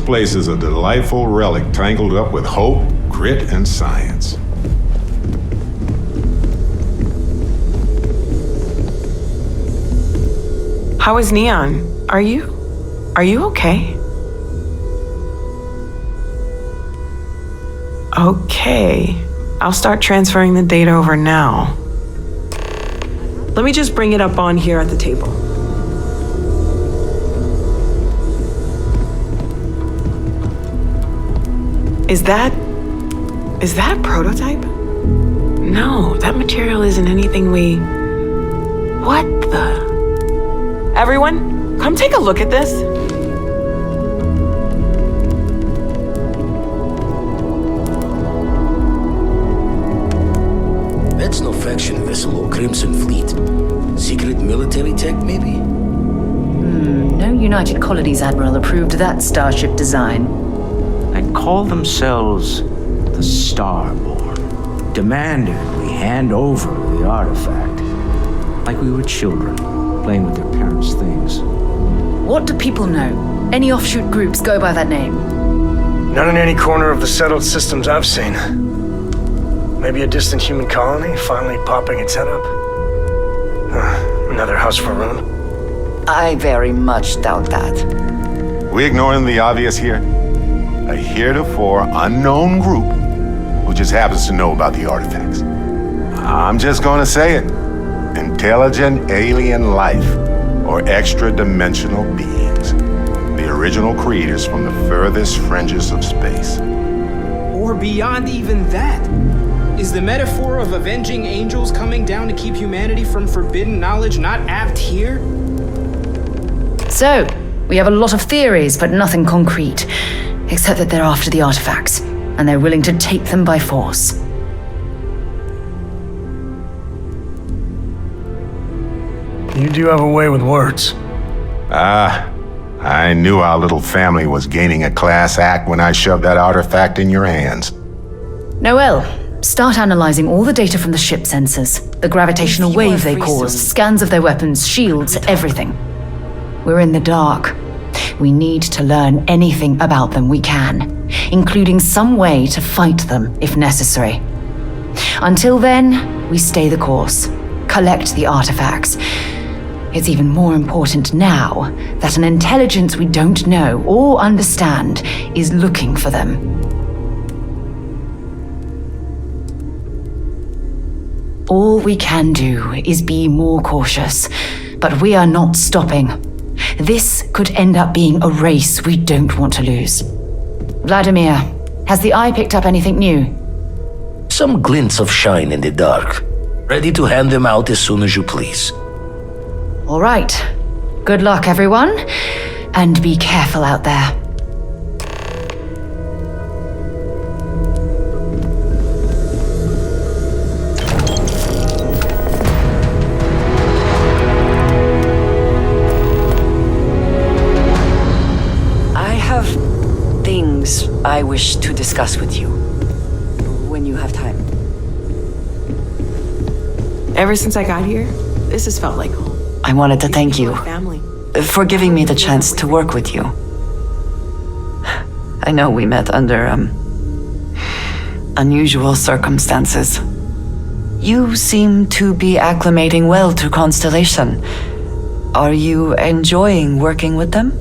place is a delightful relic tangled up with hope, grit, and science. How is Neon? Are you okay? Okay. I'll start transferring the data over now. Let me just bring it up on here at the table. Is that a prototype? No, that material isn't anything we... What the... Everyone, come take a look at this. That's no faction vessel or Crimson Fleet. Secret military tech, maybe? No United Colonies Admiral approved that starship design. They'd call themselves the Starborn. Demanded we hand over the artifact. Like we were children, playing with their parents' things. What do people know? Any offshoot groups go by that name? Not in any corner of the settled systems I've seen. Maybe a distant human colony finally popping its head up? Another house for Rune? I very much doubt that. We ignoring the obvious here? A heretofore unknown group who just happens to know about the artifacts. I'm just gonna say it. Intelligent alien life, or extra-dimensional beings. The original creators from the furthest fringes of space. Or beyond even that. Is the metaphor of avenging angels coming down to keep humanity from forbidden knowledge not apt here? So, we have a lot of theories, but nothing concrete. Except that they're after the artifacts, and they're willing to take them by force. You do have a way with words. I knew our little family was gaining a class act when I shoved that artifact in your hands. Noel, start analyzing all the data from the ship sensors. The gravitational wave they caused, scans of their weapons, shields, everything. We're in the dark. We need to learn anything about them we can, including some way to fight them if necessary. Until then, we stay the course, collect the artifacts. It's even more important now that an intelligence we don't know or understand is looking for them. All we can do is be more cautious, but we are not stopping. This could end up being a race we don't want to lose. Vladimir, has the Eye picked up anything new? Some glints of shine in the dark. Ready to hand them out as soon as you please. All right. Good luck, everyone. And be careful out there. I wish to discuss with you. When you have time. Ever since I got here, this has felt like home. I wanted to thank you Family. for giving me the chance to work with you. I know we met under, unusual circumstances. You seem to be acclimating well to Constellation. Are you enjoying working with them?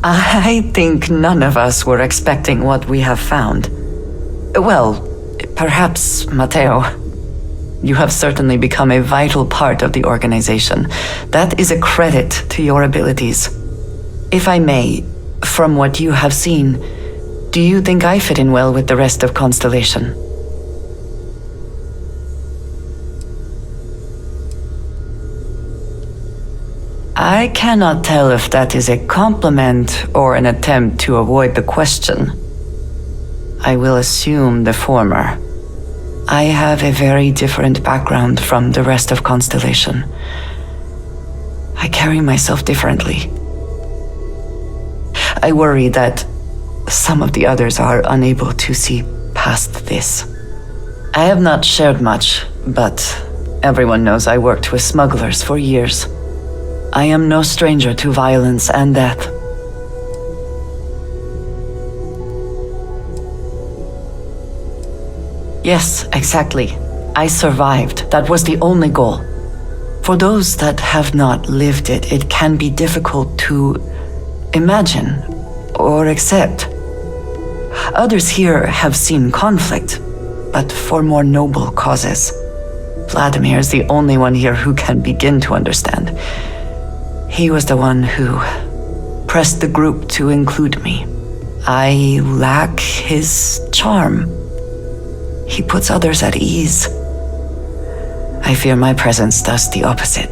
I think none of us were expecting what we have found. Well, perhaps Matteo. You have certainly become a vital part of the organization. That is a credit to your abilities. If I may, from what you have seen, do you think I fit in well with the rest of Constellation? I cannot tell if that is a compliment or an attempt to avoid the question. I will assume the former. I have a very different background from the rest of Constellation. I carry myself differently. I worry that some of the others are unable to see past this. I have not shared much, but everyone knows I worked with smugglers for years. I am no stranger to violence and death. Yes, exactly. I survived. That was the only goal. For those that have not lived it, it can be difficult to imagine or accept. Others here have seen conflict, but for more noble causes. Vladimir is the only one here who can begin to understand. He was the one who pressed the group to include me. I lack his charm. He puts others at ease. I fear my presence does the opposite.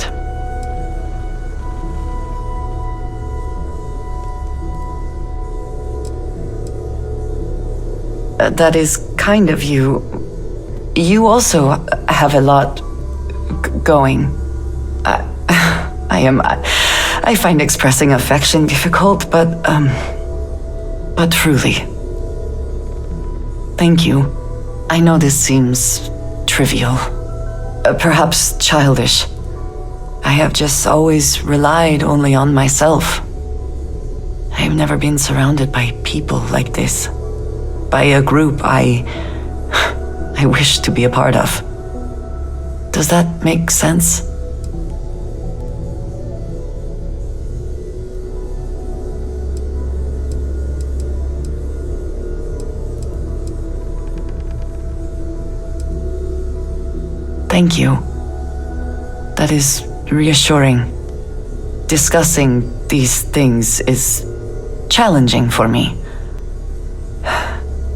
That is kind of you. You also have a lot going. I find expressing affection difficult, but truly. Thank you. I know this seems trivial, perhaps childish. I have just always relied only on myself. I have never been surrounded by people like this, by a group I wish to be a part of. Does that make sense? Thank you. That is reassuring. Discussing these things is challenging for me.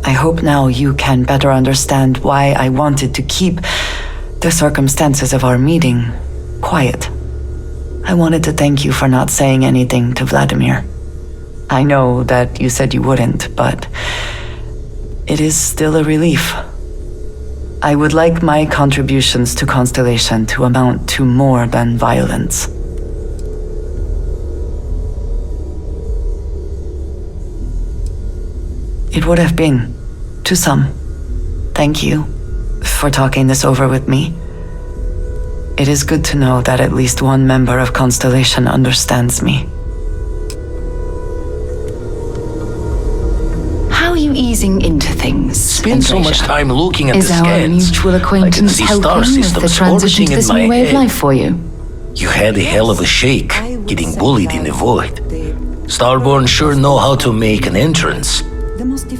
I hope now you can better understand why I wanted to keep the circumstances of our meeting quiet. I wanted to thank you for not saying anything to Vladimir. I know that you said you wouldn't, but it is still a relief. I would like my contributions to Constellation to amount to more than violence. It would have been, to some. Thank you for talking this over with me. It is good to know that at least one member of Constellation understands me. How are you easing into things? Spend so much Andreja? time looking at Is the our scans. mutual I can acquaintance see star helping with the systems transition orbiting to in this my new way of head. life for you? You had a hell of a shake, getting bullied in the void. Starborn sure know how to make an entrance.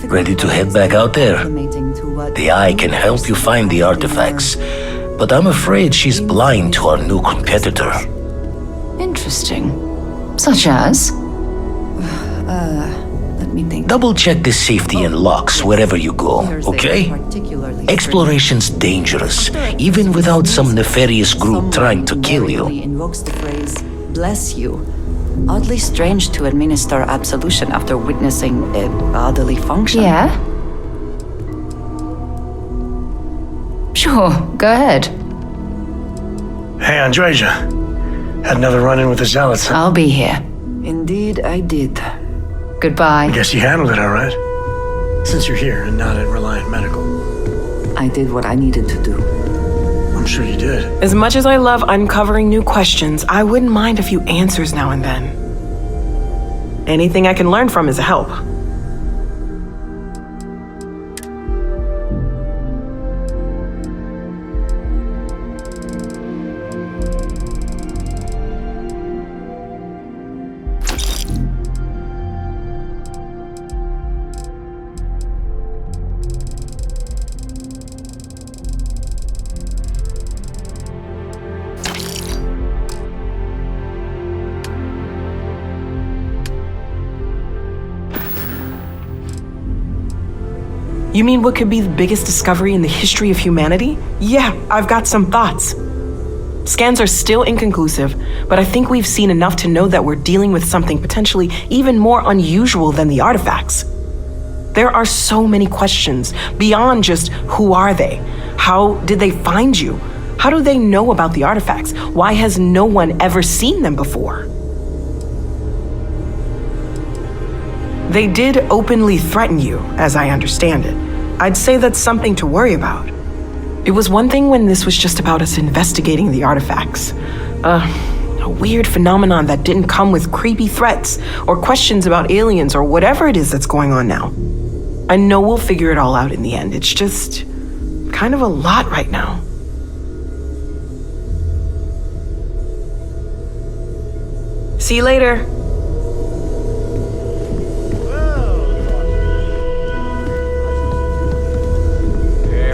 Ready to head back out there? The Eye can help you find the artifacts, but I'm afraid she's blind to our new competitor. Interesting. Such as? Let me think. Double check the safety and locks wherever you go, okay? Exploration's dangerous, even without some nefarious group trying to kill you. Invokes the phrase, bless you. Oddly strange to administer absolution after witnessing a bodily function. Yeah? Sure, go ahead. Hey, Andreja. Had another run-in with the Zealots, huh? I'll be here. Indeed, I did. Goodbye. I guess you handled it all right. Since you're here and not at Reliant Medical. I did what I needed to do. I'm sure you did. As much as I love uncovering new questions, I wouldn't mind a few answers now and then. Anything I can learn from is a help. You mean what could be the biggest discovery in the history of humanity? Yeah, I've got some thoughts. Scans are still inconclusive, but I think we've seen enough to know that we're dealing with something potentially even more unusual than the artifacts. There are so many questions beyond just who are they? How did they find you? How do they know about the artifacts? Why has no one ever seen them before? They did openly threaten you, as I understand it. I'd say that's something to worry about. It was one thing when this was just about us investigating the artifacts. A weird phenomenon that didn't come with creepy threats or questions about aliens or whatever it is that's going on now. I know we'll figure it all out in the end. It's just kind of a lot right now. See you later.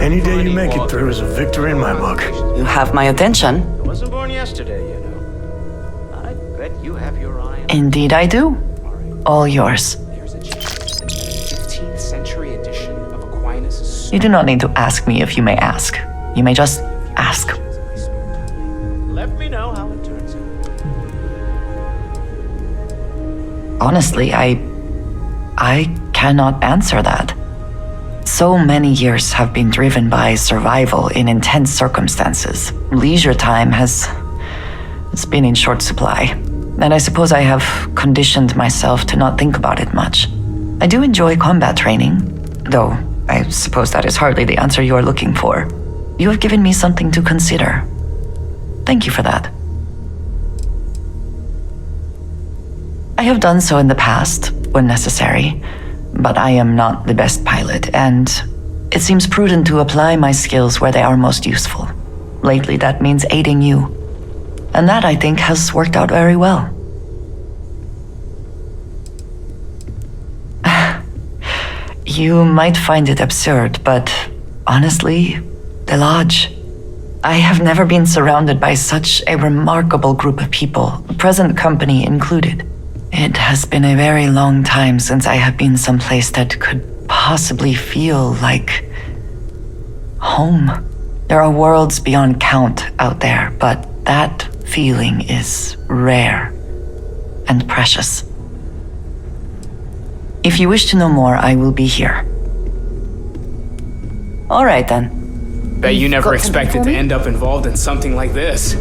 Any day you make it through is a victory in my book. You have my attention. I wasn't born yesterday, you know. I bet you have your eye on... Indeed I do. All yours. There's a 15th century edition of Aquinas' You do not need to ask me if you may ask. You may just ask. Let me know how it turns out. Honestly, I cannot answer that. So many years have been driven by survival in intense circumstances. Leisure time has been in short supply. And I suppose I have conditioned myself to not think about it much. I do enjoy combat training, though I suppose that is hardly the answer you are looking for. You have given me something to consider. Thank you for that. I have done so in the past, when necessary, but I am not the best pilot, and it seems prudent to apply my skills where they are most useful. Lately, that means aiding you. And that, I think, has worked out very well. You might find it absurd, but honestly, the Lodge. I have never been surrounded by such a remarkable group of people, present company included. It has been a very long time since I have been someplace that could possibly feel like home. There are worlds beyond count out there, but that feeling is rare and precious. If you wish to know more, I will be here. All right then. Bet you never got expected something for to me? end up involved in something like this.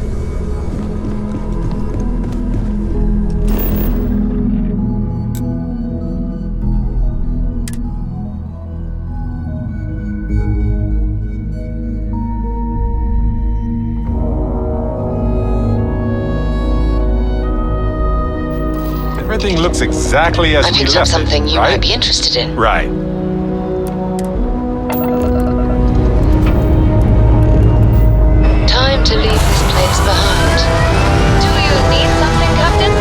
Everything looks exactly as I we picked left up something it, you right? might be interested in. Right. Time to leave this place behind. Do you need something, Captain?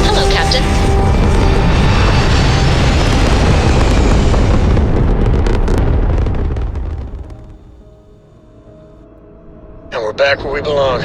Hello, Captain. And we're back where we belong.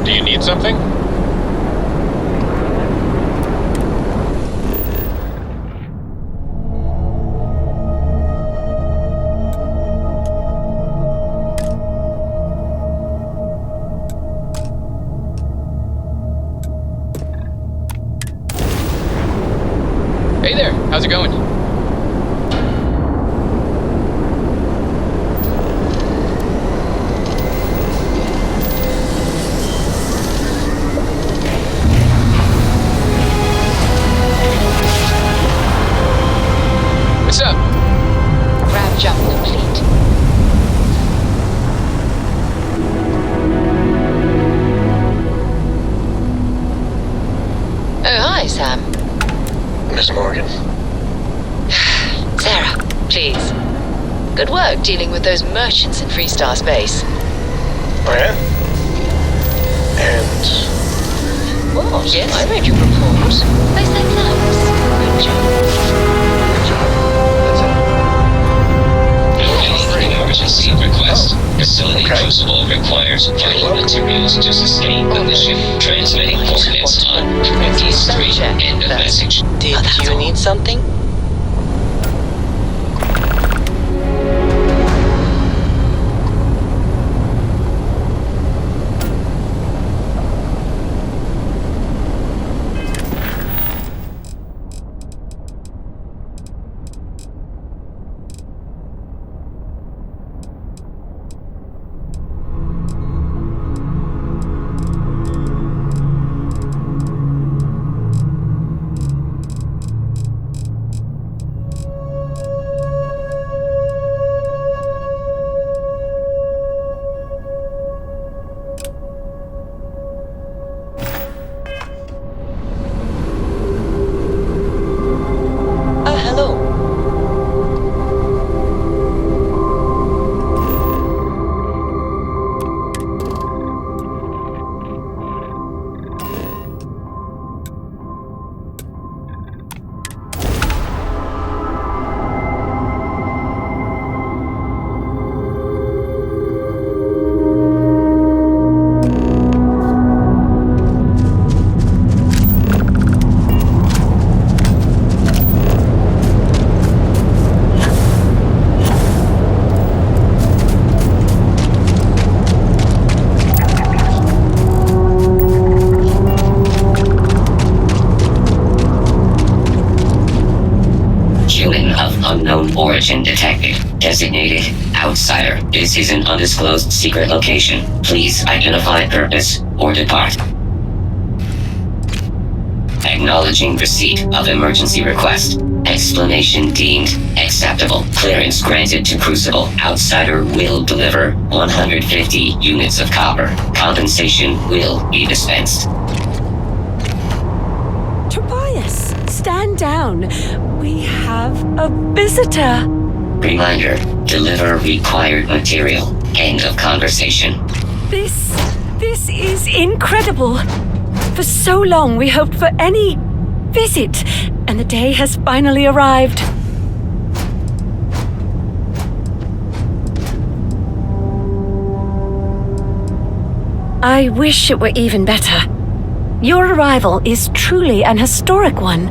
Do you need something? Hey there, how's it going? What's up? Grab jump complete. Oh, hi, Sam. Miss Morgan. Sarah, please. Good work dealing with those merchants in Freestar Space. Oh, yeah? And What? Yes, I read your report. They said thanks. Good job. good job. That's it. Hey, emergency request. Facility crucible requires vital materials to sustain the mission. Transmitting coordinates on 23. End of message. Did you need something? Unknown origin detected. Designated outsider. This is an undisclosed secret location. Please identify purpose or depart. Acknowledging receipt of emergency request. Explanation deemed acceptable. Clearance granted to Crucible. Outsider will deliver 150 units of copper. Compensation will be dispensed. Tobias, stand down. We have a visitor. Reminder, deliver required material. End of conversation. This is incredible. For so long we hoped for any visit, and the day has finally arrived. I wish it were even better. Your arrival is truly an historic one,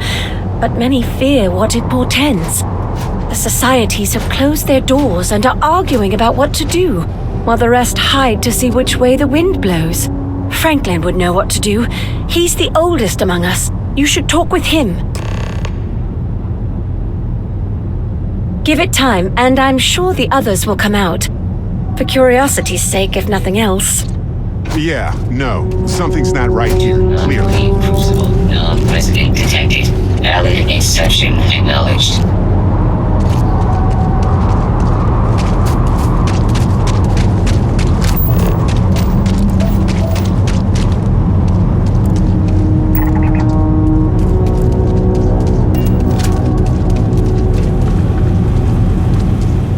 but many fear what it portends. The societies have closed their doors and are arguing about what to do, while the rest hide to see which way the wind blows. Franklin would know what to do. He's the oldest among us. You should talk with him. Give it time, and I'm sure the others will come out. For curiosity's sake, if nothing else. Yeah, no, something's not right here, clearly. Crucible, non-resident detected. Valid exception acknowledged.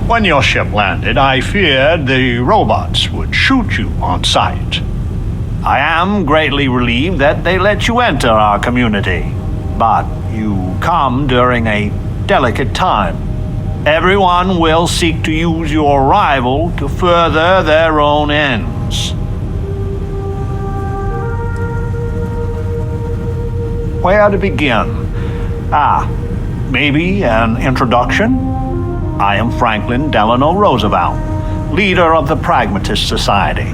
When your ship landed, I feared the robots would shoot you on sight. I am greatly relieved that they let you enter our community, but you come during a delicate time. Everyone will seek to use your arrival to further their own ends. Where to begin? Maybe an introduction? I am Franklin Delano Roosevelt, leader of the Pragmatist Society.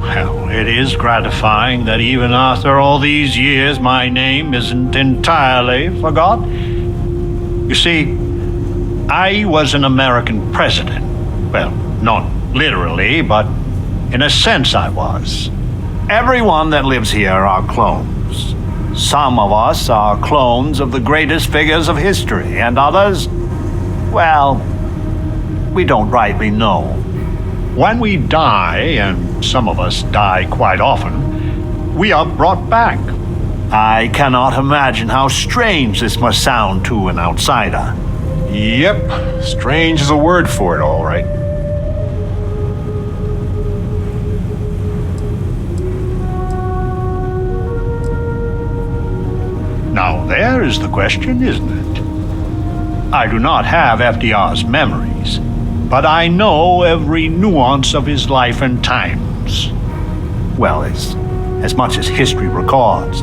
Well, it is gratifying that even after all these years, my name isn't entirely forgot. You see, I was an American president. Well, not literally, but in a sense I was. Everyone that lives here are clones. Some of us are clones of the greatest figures of history, and others, well, we don't rightly know. When we die, and some of us die quite often, we are brought back. I cannot imagine how strange this must sound to an outsider. Yep, strange is a word for it, all right. Now, there is the question, isn't it? I do not have FDR's memories, but I know every nuance of his life and times. Well, as much as history records.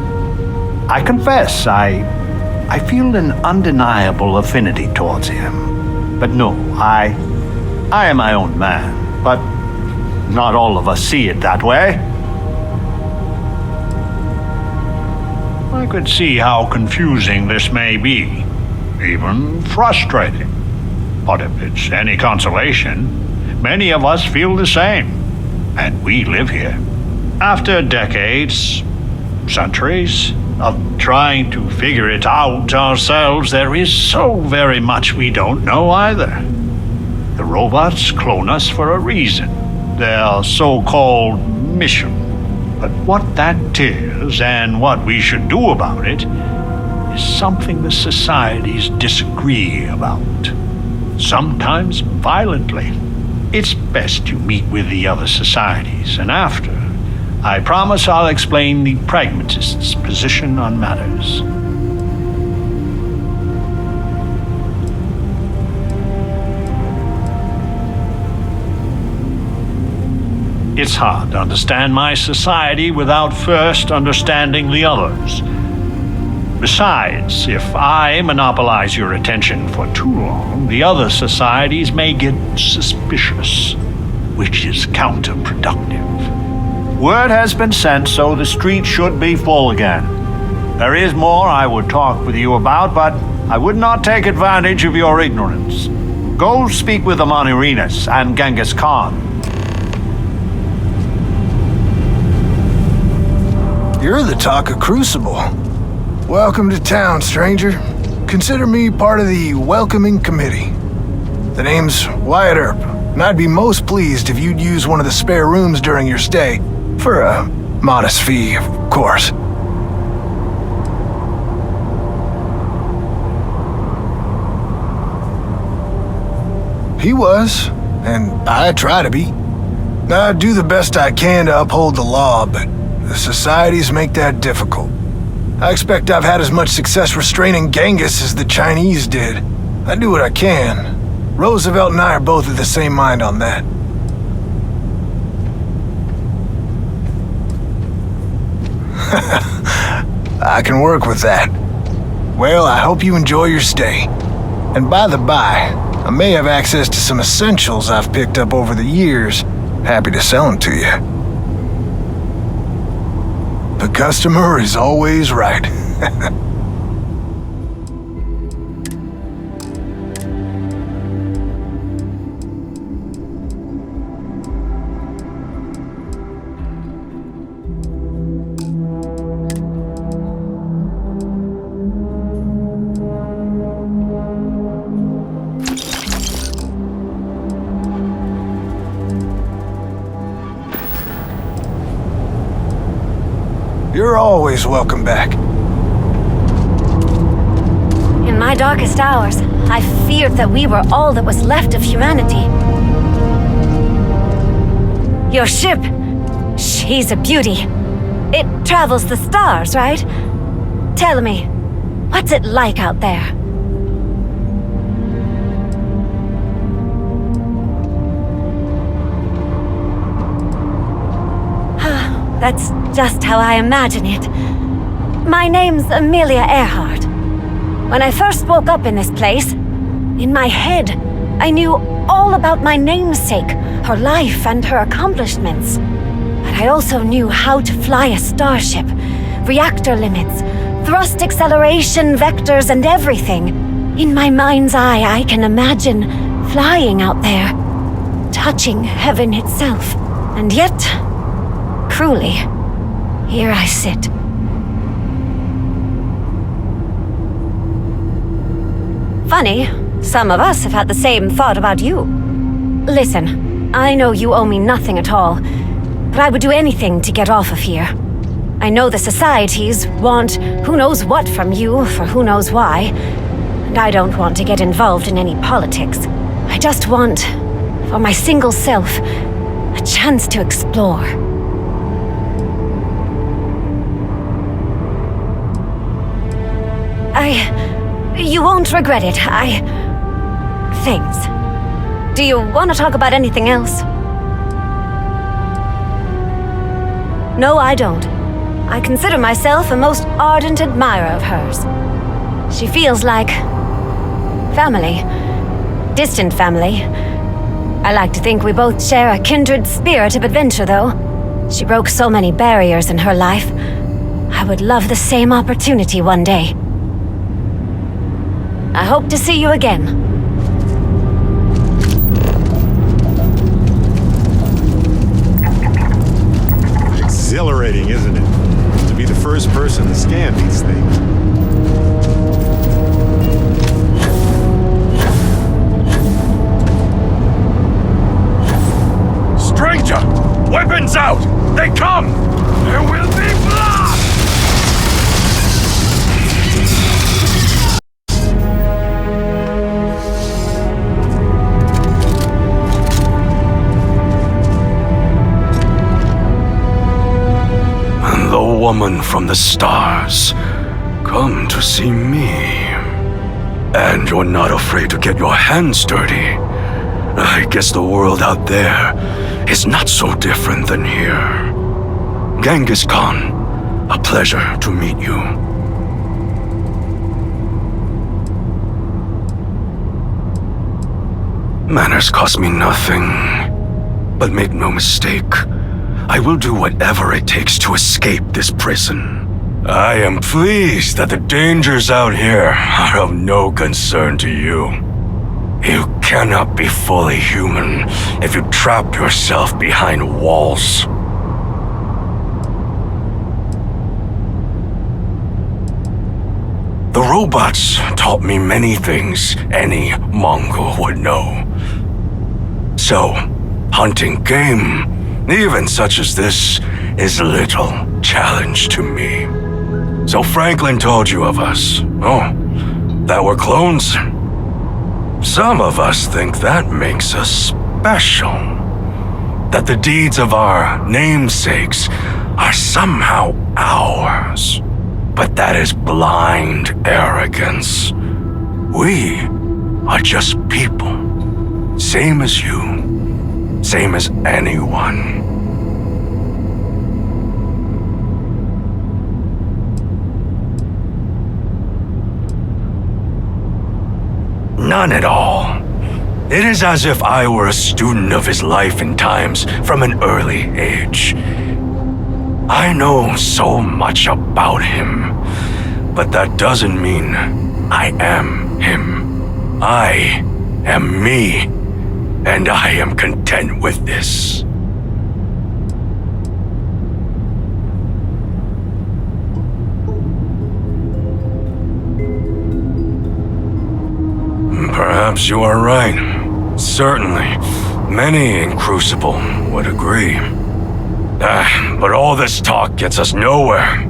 I confess, I feel an undeniable affinity towards him. But no, I am my own man, but not all of us see it that way. I could see how confusing this may be, even frustrating. But if it's any consolation, many of us feel the same, and we live here. After decades, centuries, of trying to figure it out ourselves, there is so very much we don't know either. The robots clone us for a reason, their so-called mission. But what that is and what we should do about it is something the societies disagree about, sometimes violently. It's best to meet with the other societies, and after, I promise I'll explain the pragmatist's position on matters. It's hard to understand my society without first understanding the others. Besides, if I monopolize your attention for too long, the other societies may get suspicious, which is counterproductive. Word has been sent, so the street should be full again. There is more I would talk with you about, but I would not take advantage of your ignorance. Go speak with the Manurinas and Genghis Khan. You're the talk of Crucible. Welcome to town, stranger. Consider me part of the welcoming committee. The name's Wyatt Earp, and I'd be most pleased if you'd use one of the spare rooms during your stay. For a modest fee, of course. He was, and I try to be. I do the best I can to uphold the law, but the societies make that difficult. I expect I've had as much success restraining Genghis as the Chinese did. I do what I can. Roosevelt and I are both of the same mind on that. I can work with that. Well, I hope you enjoy your stay. And by the by, I may have access to some essentials I've picked up over the years. Happy to sell them to you. The customer is always right. You're always welcome back. In my darkest hours, I feared that we were all that was left of humanity. Your ship, she's a beauty. It travels the stars, right? Tell me, what's it like out there? That's just how I imagine it. My name's Amelia Earhart. When I first woke up in this place, in my head, I knew all about my namesake, her life and her accomplishments. But I also knew how to fly a starship, reactor limits, thrust acceleration, vectors, and everything. In my mind's eye, I can imagine flying out there, touching heaven itself. And yet, cruelly, here I sit. Funny, some of us have had the same thought about you. Listen, I know you owe me nothing at all, but I would do anything to get off of here. I know the societies want who knows what from you for who knows why, and I don't want to get involved in any politics. I just want, for my single self, a chance to explore. You won't regret it. Thanks. Do you want to talk about anything else? No, I don't. I consider myself a most ardent admirer of hers. She feels like family. Distant family. I like to think we both share a kindred spirit of adventure, though. She broke so many barriers in her life. I would love the same opportunity one day. I hope to see you again. Exhilarating, isn't it? To be the first person to scan these things. Stranger! Weapons out! They come! There will be blood! And the woman from the stars come to see me. And you're not afraid to get your hands dirty. I guess the world out there is not so different than here. Genghis Khan, a pleasure to meet you. Manners cost me nothing. But make no mistake, I will do whatever it takes to escape this prison. I am pleased that the dangers out here are of no concern to you. You cannot be fully human if you trap yourself behind walls. The robots taught me many things any Mongol would know. So, hunting game, even such as this, is little challenge to me. So Franklin told you of us. Oh, that we're clones? Some of us think that makes us special. That the deeds of our namesakes are somehow ours. But that is blind arrogance. We are just people. Same as you. Same as anyone. None at all. It is as if I were a student of his life and times from an early age. I know so much about him, but that doesn't mean I am him. I am me, and I am content with this. Perhaps you are right. Certainly, many in Crucible would agree. But all this talk gets us nowhere.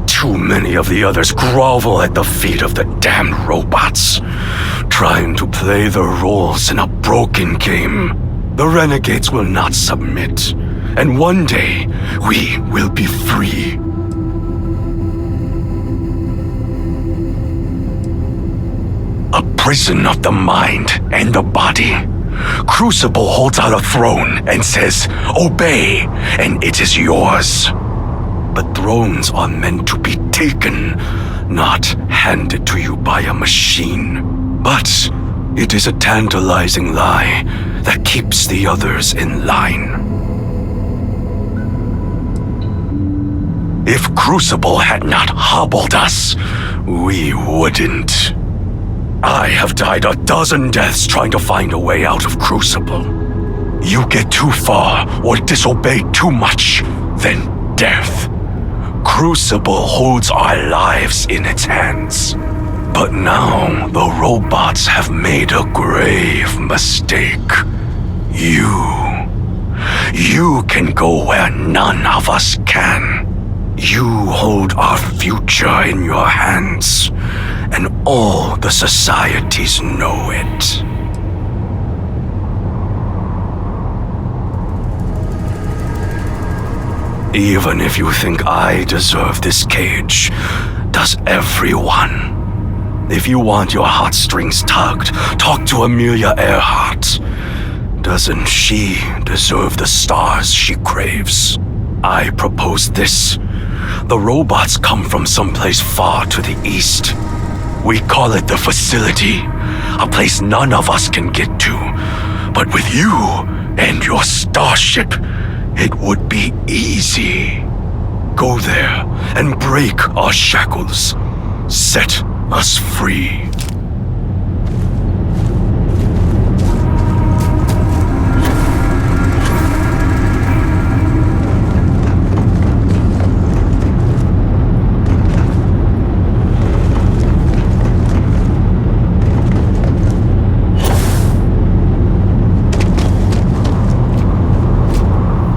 Too many of the others grovel at the feet of the damned robots, trying to play their roles in a broken game. The renegades will not submit, and one day we will be free. A prison of the mind and the body. Crucible holds out a throne and says, "Obey, and it is yours." But thrones are meant to be taken, not handed to you by a machine. But it is a tantalizing lie that keeps the others in line. If Crucible had not hobbled us, we wouldn't. I have died a dozen deaths trying to find a way out of Crucible. You get too far or disobey too much, then death. Crucible holds our lives in its hands. But now the robots have made a grave mistake. You can go where none of us can. You hold our future in your hands, and all the societies know it. Even if you think I deserve this cage, does everyone? If you want your heartstrings tugged, talk to Amelia Earhart. Doesn't she deserve the stars she craves? I propose this. The robots come from someplace far to the east. We call it the facility, a place none of us can get to. But with you and your starship, it would be easy. Go there and break our shackles. Set us free.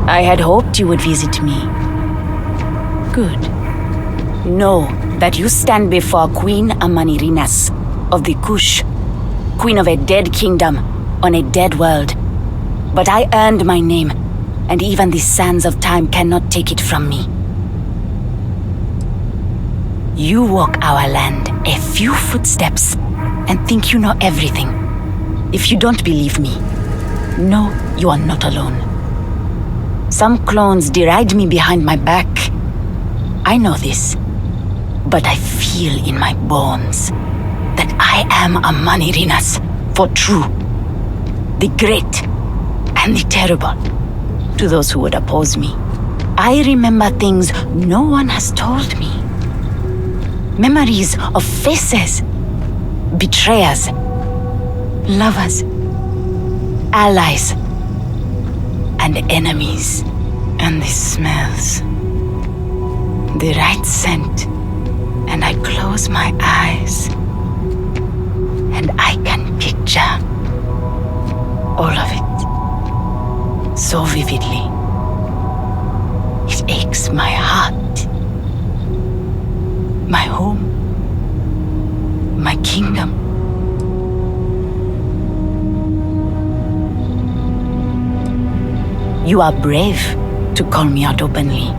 I had hoped you would visit me. Good. Know that you stand before Queen Amanirinas of the Kush, queen of a dead kingdom on a dead world. But I earned my name, and even the sands of time cannot take it from me. You walk our land a few footsteps and think you know everything. If you don't believe me, know you are not alone. Some clones deride me behind my back. I know this, but I feel in my bones that I am Amanirinas for true, the great and the terrible, to those who would oppose me. I remember things no one has told me. Memories of faces, betrayers, lovers, allies, and enemies, and the smells, the right scent, and I close my eyes, and I can picture all of it so vividly. It aches my heart, my home, my kingdom. You are brave to call me out openly.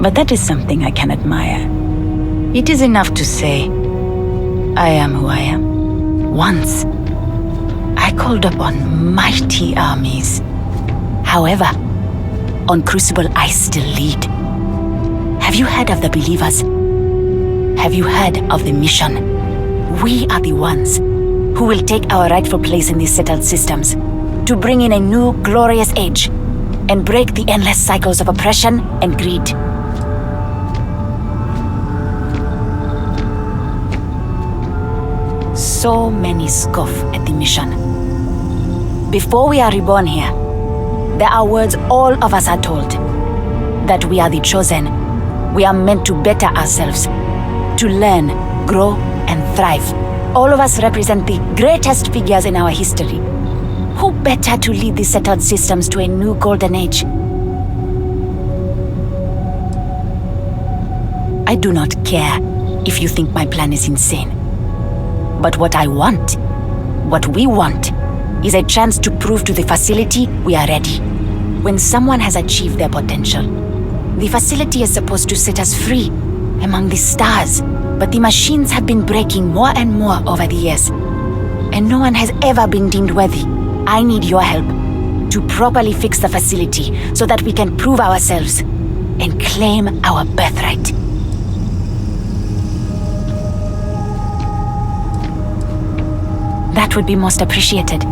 But that is something I can admire. It is enough to say, I am who I am. Once, I called upon mighty armies. However, on Crucible I still lead. Have you heard of the believers? Have you heard of the mission? We are the ones who will take our rightful place in these settled systems, to bring in a new, glorious age and break the endless cycles of oppression and greed. So many scoff at the mission. Before we are reborn here, there are words all of us are told. That we are the chosen. We are meant to better ourselves, to learn, grow, and thrive. All of us represent the greatest figures in our history. Who better to lead the settled systems to a new golden age? I do not care if you think my plan is insane. But what I want, what we want, is a chance to prove to the facility we are ready. When someone has achieved their potential, the facility is supposed to set us free among the stars. But the machines have been breaking more and more over the years, and no one has ever been deemed worthy. I need your help to properly fix the facility so that we can prove ourselves and claim our birthright. That would be most appreciated.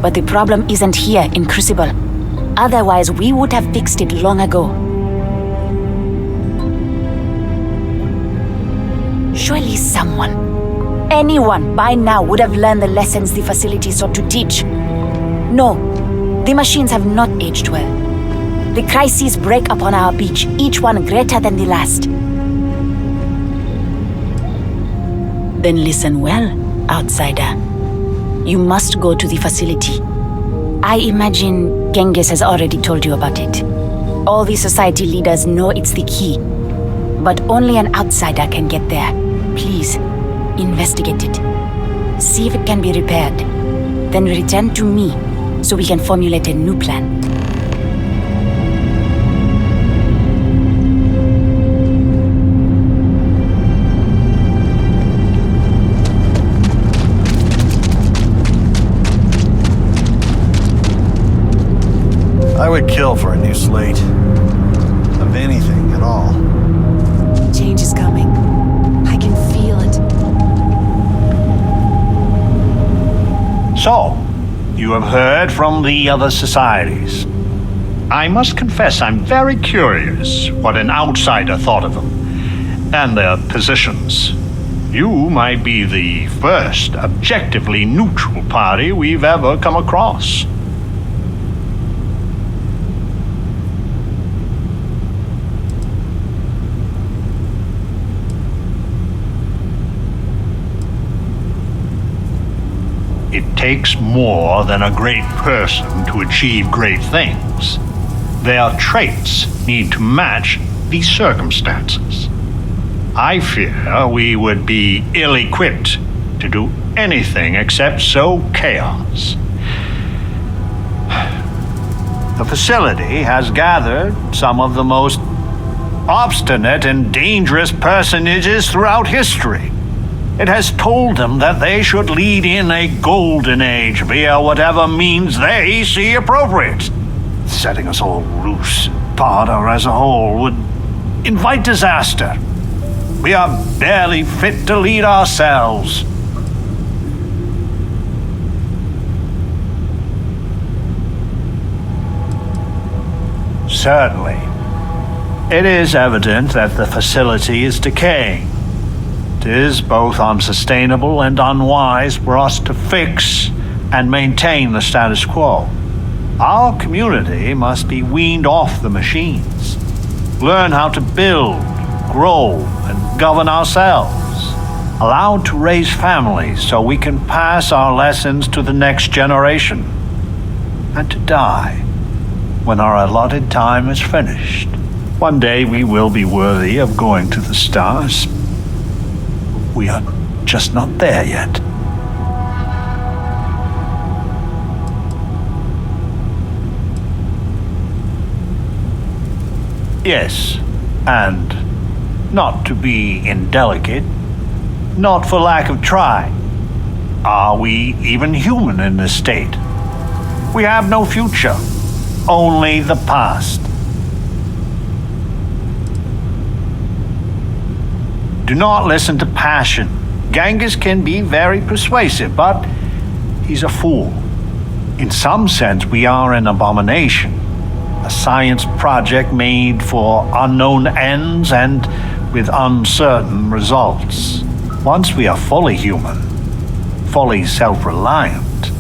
But the problem isn't here in Crucible. Otherwise, we would have fixed it long ago. Surely someone, anyone by now would have learned the lessons the facility sought to teach. No, the machines have not aged well. The crises break upon our beach, each one greater than the last. Then listen well, outsider. You must go to the facility. I imagine Genghis has already told you about it. All the society leaders know it's the key, but only an outsider can get there. Please, investigate it. See if it can be repaired. Then return to me so we can formulate a new plan. would kill for a new slate. Of anything at all. Change is coming. I can feel it. So, you have heard from the other societies. I must confess I'm very curious what an outsider thought of them and their positions. You might be the first objectively neutral party we've ever come across. It takes more than a great person to achieve great things. Their traits need to match the circumstances. I fear we would be ill-equipped to do anything except sow chaos. The facility has gathered some of the most obstinate and dangerous personages throughout history. It has told them that they should lead in a golden age via whatever means they see appropriate. Setting us all loose, Parda as a whole, would invite disaster. We are barely fit to lead ourselves. Certainly. It is evident that the facility is decaying. It is both unsustainable and unwise for us to fix and maintain the status quo. Our community must be weaned off the machines, learn how to build, grow, and govern ourselves, allowed to raise families so we can pass our lessons to the next generation, and to die when our allotted time is finished. One day we will be worthy of going to the stars. We are just not there yet. Yes, and not to be indelicate, not for lack of trying. Are we even human in this state? We have no future, only the past. Do not listen to passion. Genghis can be very persuasive, but he's a fool. In some sense, we are an abomination. A science project made for unknown ends and with uncertain results. Once we are fully human, fully self-reliant,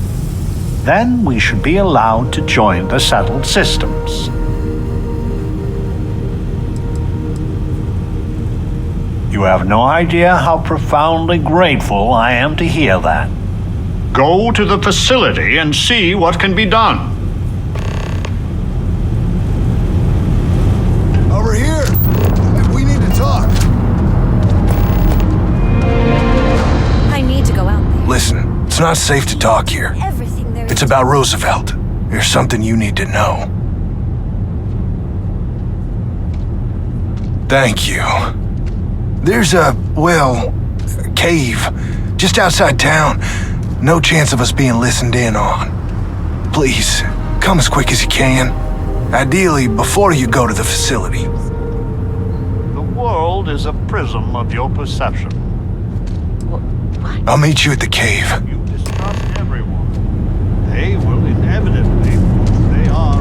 then we should be allowed to join the settled systems. You have no idea how profoundly grateful I am to hear that. Go to the facility and see what can be done. Over here! We need to talk. I need to go out there. Listen, it's not safe to talk here. Everything there It's about Roosevelt. There's something you need to know. Thank you. There's a cave just outside town. No chance of us being listened in on. Please, come as quick as you can. Ideally, before you go to the facility. The world is a prism of your perception. I'll meet you at the cave. You distrust everyone. They will inevitably prove they are.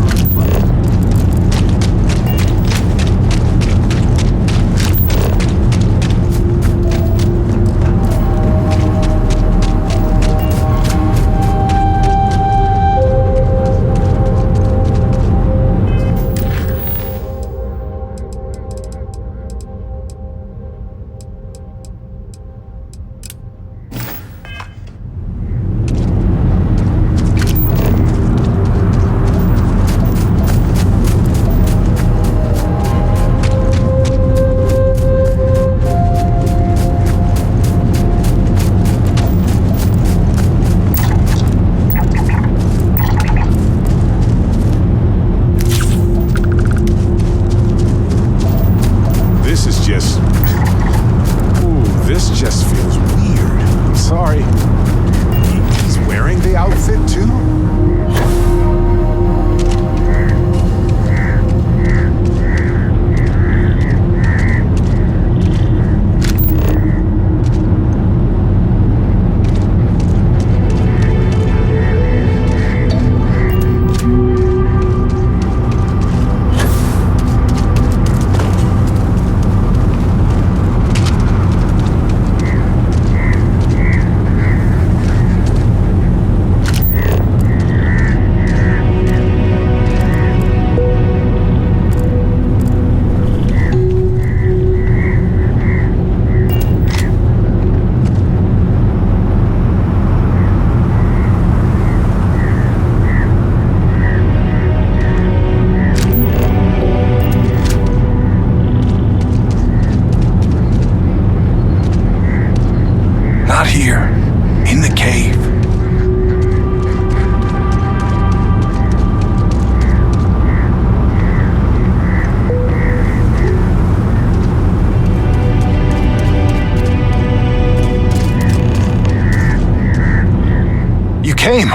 came.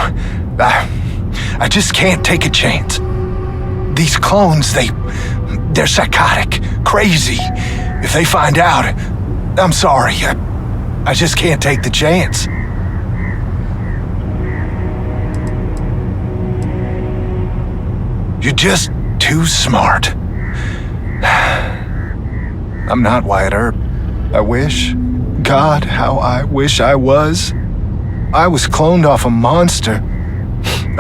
I just can't take a chance. These clones, they're psychotic, crazy. If they find out, I'm sorry. I just can't take the chance. You're just too smart. I'm not Wyatt Earp. I wish. God, how I wish I was. I was cloned off a monster.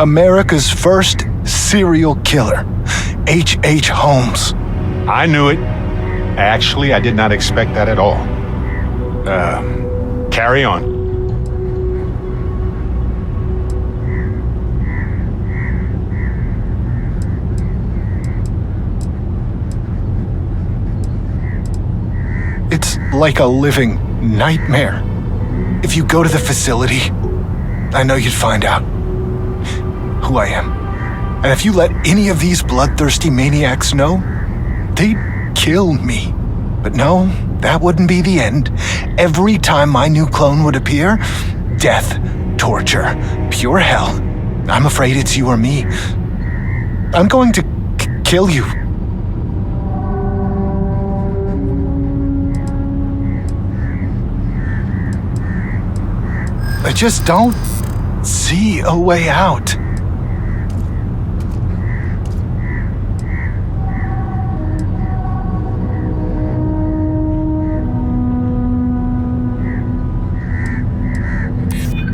America's first serial killer, H.H. Holmes. I knew it. Actually, I did not expect that at all. Carry on. It's like a living nightmare. If you go to the facility, I know you'd find out who I am. And if you let any of these bloodthirsty maniacs know, they'd kill me. But no, that wouldn't be the end. Every time my new clone would appear, death, torture, pure hell. I'm afraid it's you or me. I'm going to kill you. I just don't see a way out.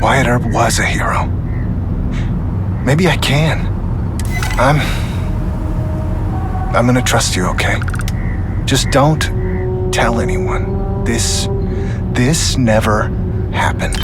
Wyatt Earp was a hero. Maybe I can. I'm gonna trust you, okay? Just don't tell anyone. This never happened.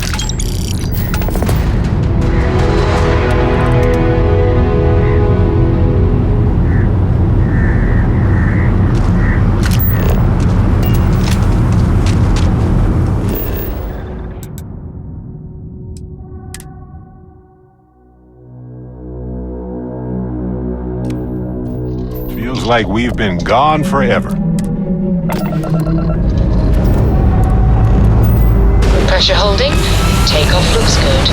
Feels like we've been gone forever. Pressure holding. Takeoff looks good.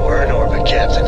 We're in orbit, Captain.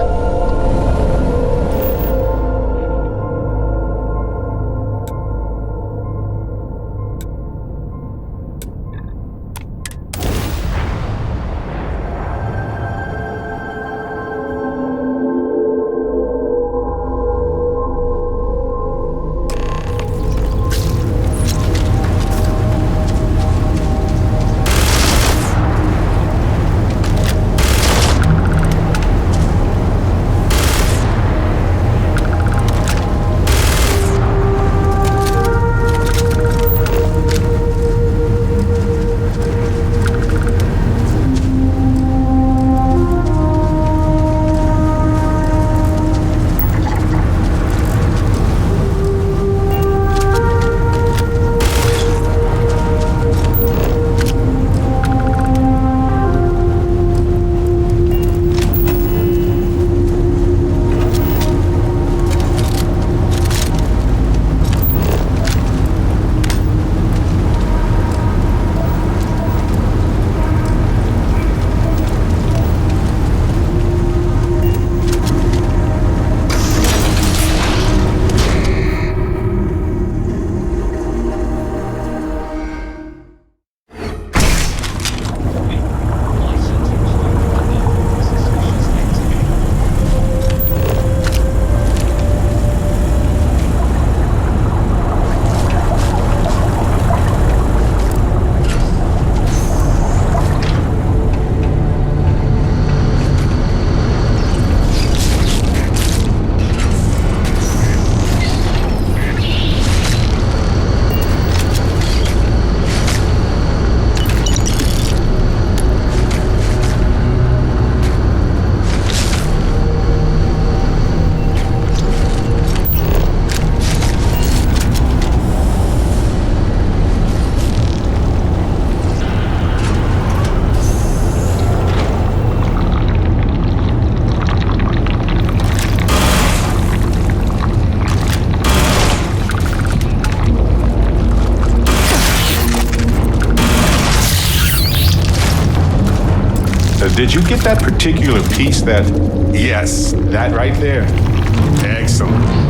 Did you get that particular piece that... Yes, that right there. Excellent.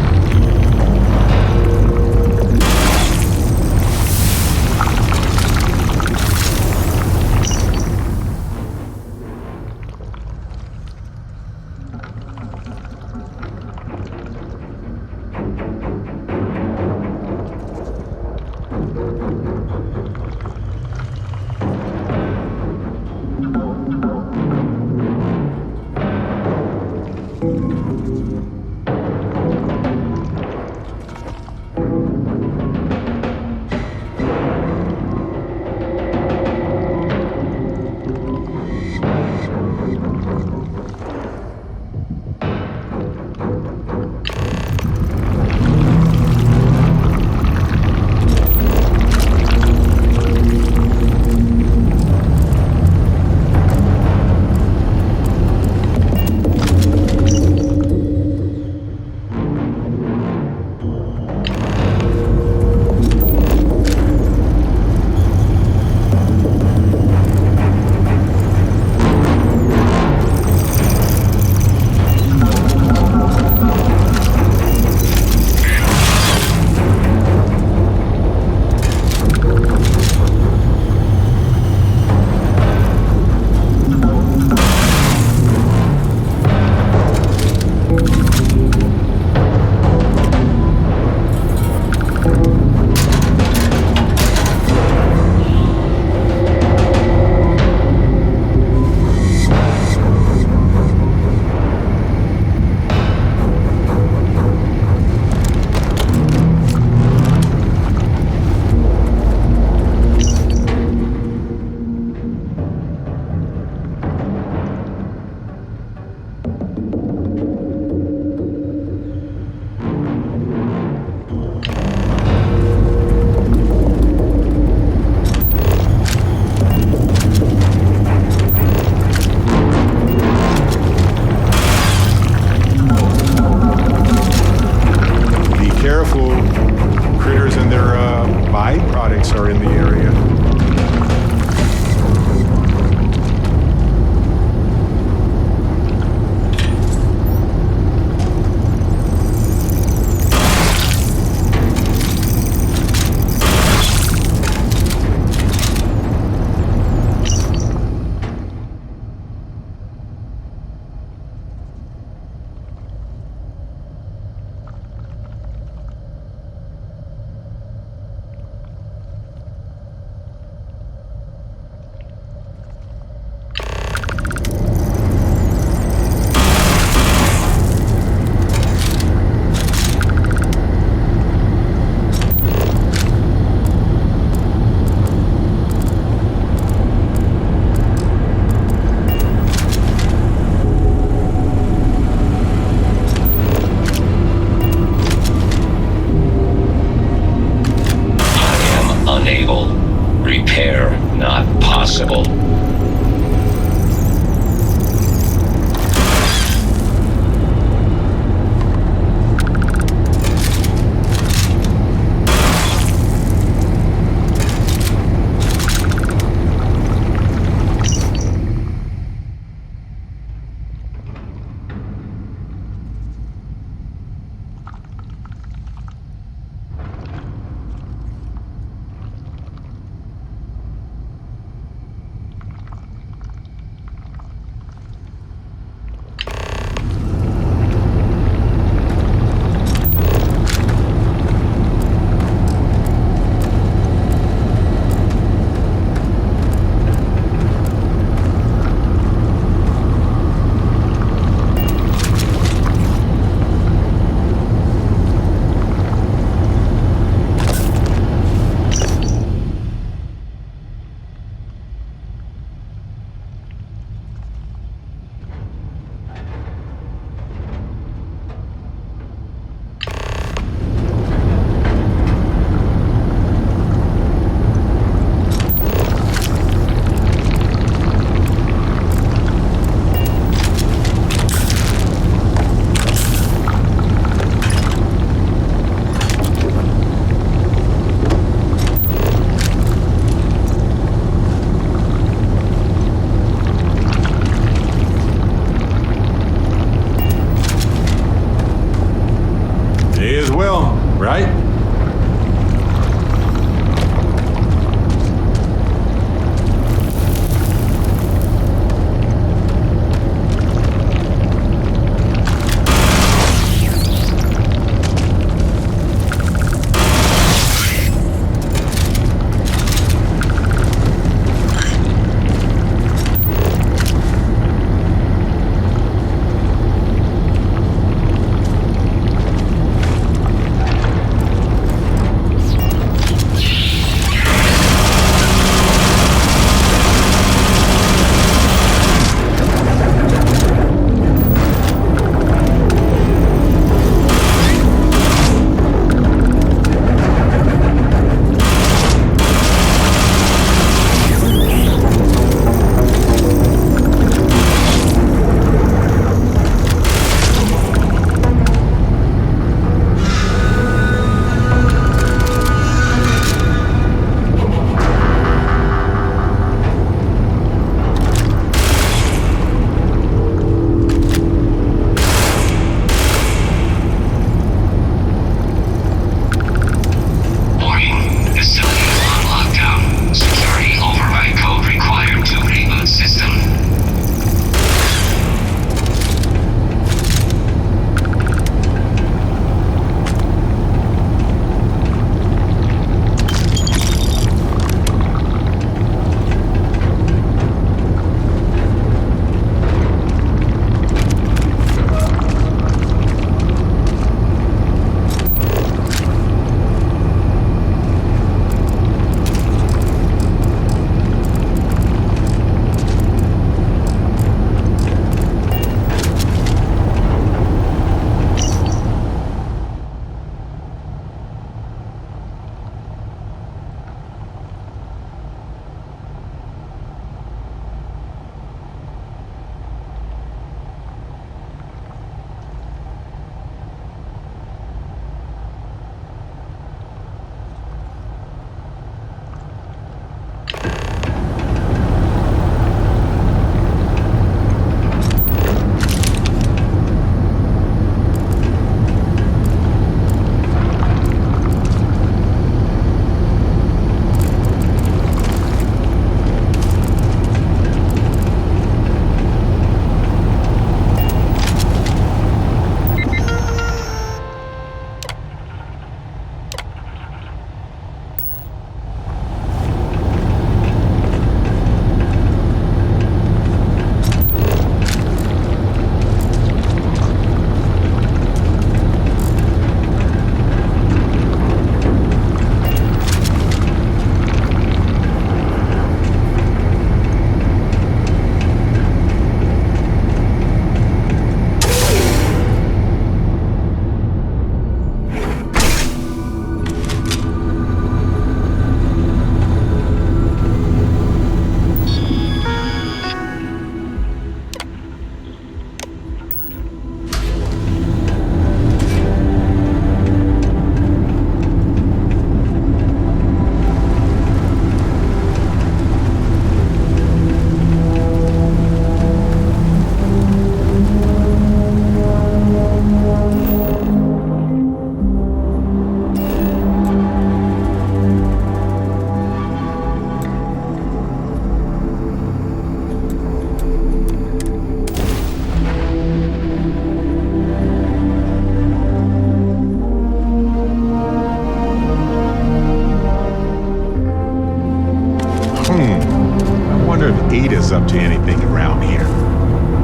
Ada's up to anything around here.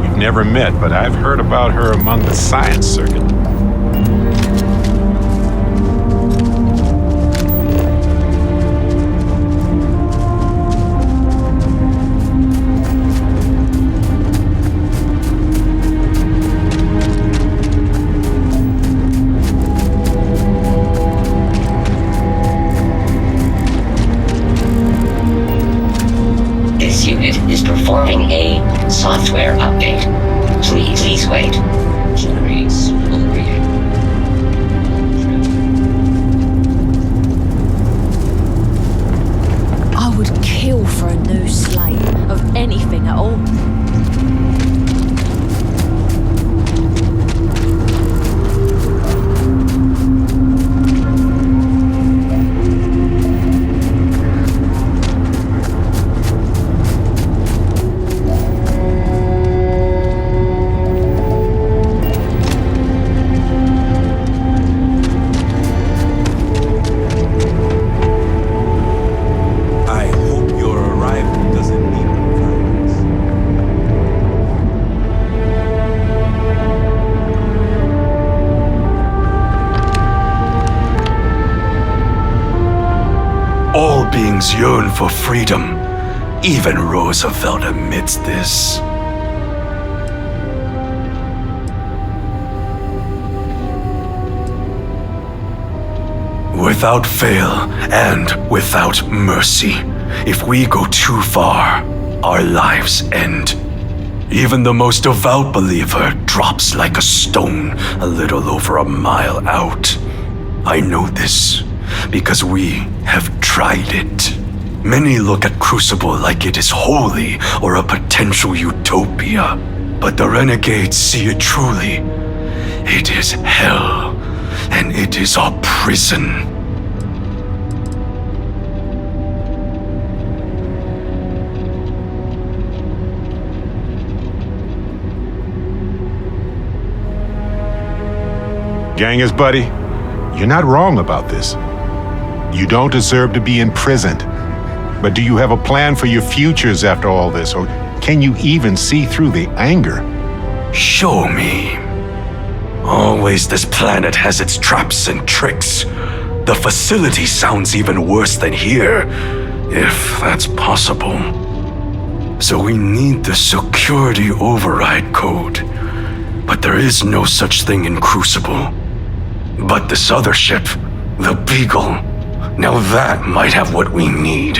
We've never met, but I've heard about her among the science circuit. This unit is performing a software update. Please wait. Generates full reading. I would kill for a new slate of anything at all. All beings yearn for freedom. Even Roosevelt admits this. Without fail and without mercy, if we go too far, our lives end. Even the most devout believer drops like a stone a little over a mile out. I know this because we have tried it. Many look at Crucible like it is holy or a potential utopia, but the renegades see it truly. It is hell, and it is our prison. Gangers, buddy, you're not wrong about this. You don't deserve to be imprisoned. But do you have a plan for your futures after all this, or can you even see through the anger? Show me. Always this planet has its traps and tricks. The facility sounds even worse than here, if that's possible. So we need the security override code. But there is no such thing in Crucible. But this other ship, the Beagle, now that might have what we need.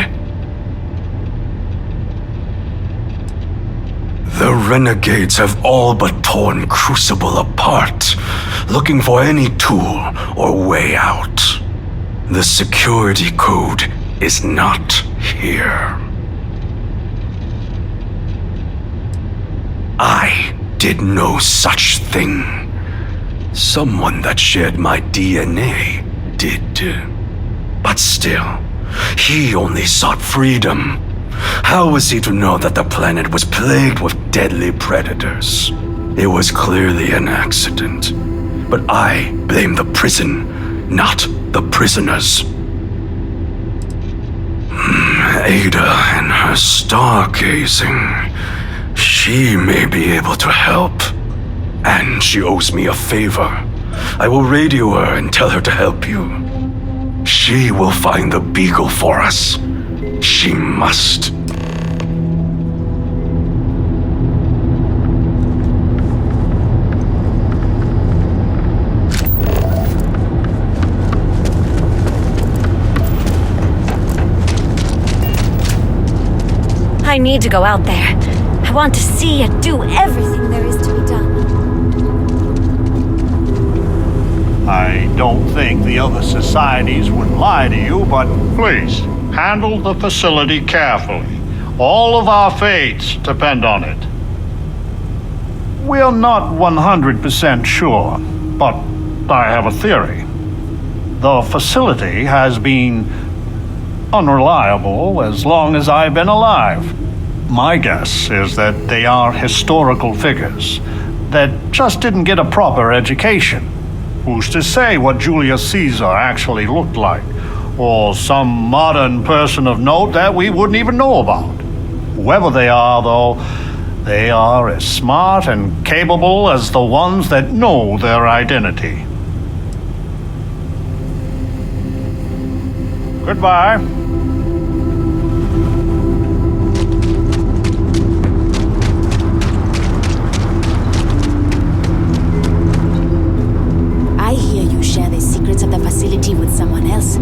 The renegades have all but torn Crucible apart, looking for any tool or way out. The security code is not here. I did no such thing. Someone that shared my DNA did. But still, he only sought freedom. How was he to know that the planet was plagued with deadly predators? It was clearly an accident. But I blame the prison, not the prisoners. Ada and her stargazing. She may be able to help. And she owes me a favor. I will radio her and tell her to help you. She will find the Beagle for us. She must. I need to go out there. I want to see and do everything there is to be done. I don't think the other societies would lie to you, but please, handle the facility carefully. All of our fates depend on it. We're not 100% sure, but I have a theory. The facility has been unreliable as long as I've been alive. My guess is that they are historical figures that just didn't get a proper education. Who's to say what Julius Caesar actually looked like? Or some modern person of note that we wouldn't even know about? Whoever they are, though, they are as smart and capable as the ones that know their identity. Goodbye. I hear you share the secrets of the facility with someone else.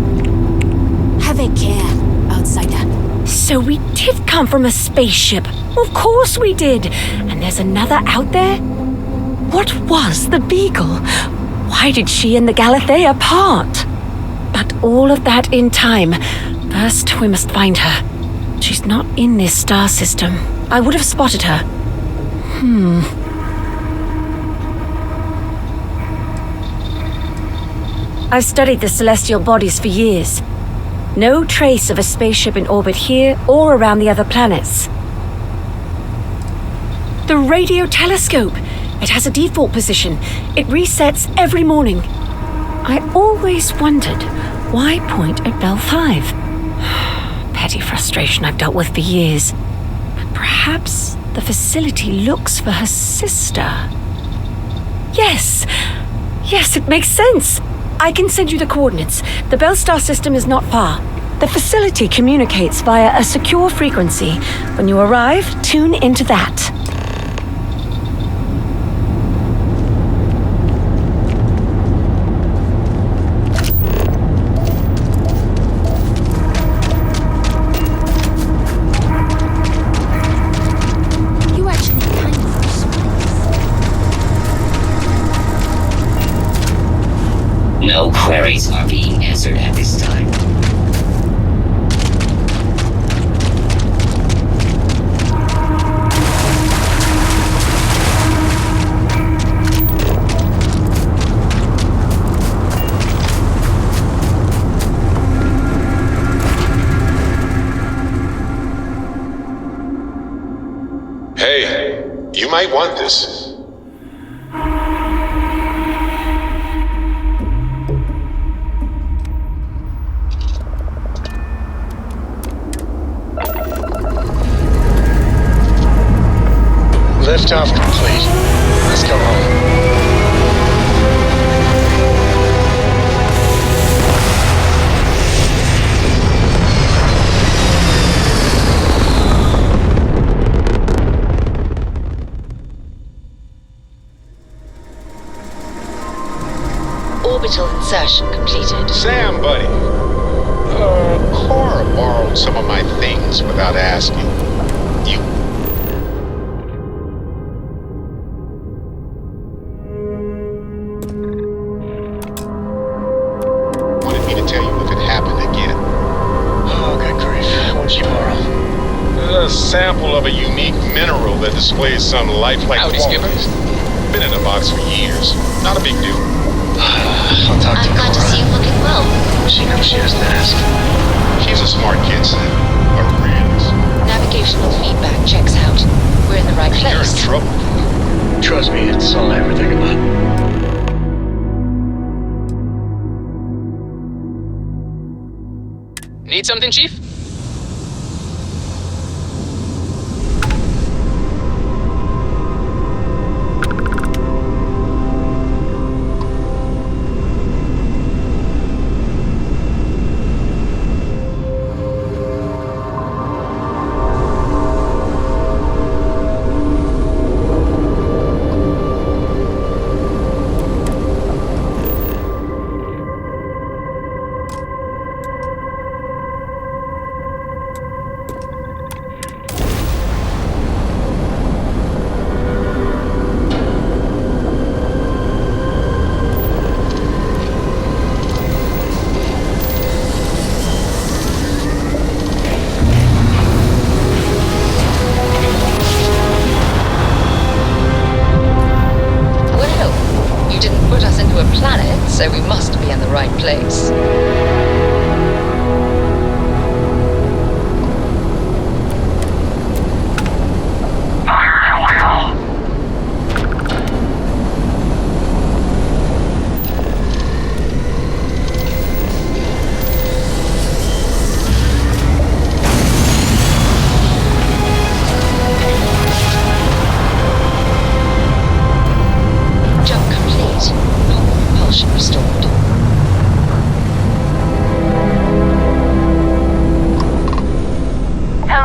Have a care, outsider. So we did come from a spaceship. Of course we did. And there's another out there? What was the Beagle? Why did she and the Galathea part? But all of that in time. First, we must find her. She's not in this star system. I would have spotted her. I've studied the celestial bodies for years. No trace of a spaceship in orbit here or around the other planets. The radio telescope. It has a default position. It resets every morning. I always wondered, why point at Bell 5? Petty frustration I've dealt with for years. But perhaps the facility looks for her sister. Yes, it makes sense. I can send you the coordinates. The Bell Star system is not far. The facility communicates via a secure frequency. When you arrive, tune into that. No queries are being answered at this time. Hey, you might want this. Liftoff complete. Let's go home. Orbital insertion completed. Sam, buddy. Cora borrowed some of my things without asking. You wanted me to tell you if it happened again. Oh, good grief. What'd you borrow? A sample of a unique mineral that displays some lifelike Howdy, qualities. Been in a box for years. Not a big deal. I'll talk to I'm glad to see you looking well. She knows she doesn't ask. She's a smart kid, Sam. A realist. Navigational feedback checks out. We're in the right place. You're in trouble. Trust me, it's all I ever think about. Need something, Chief?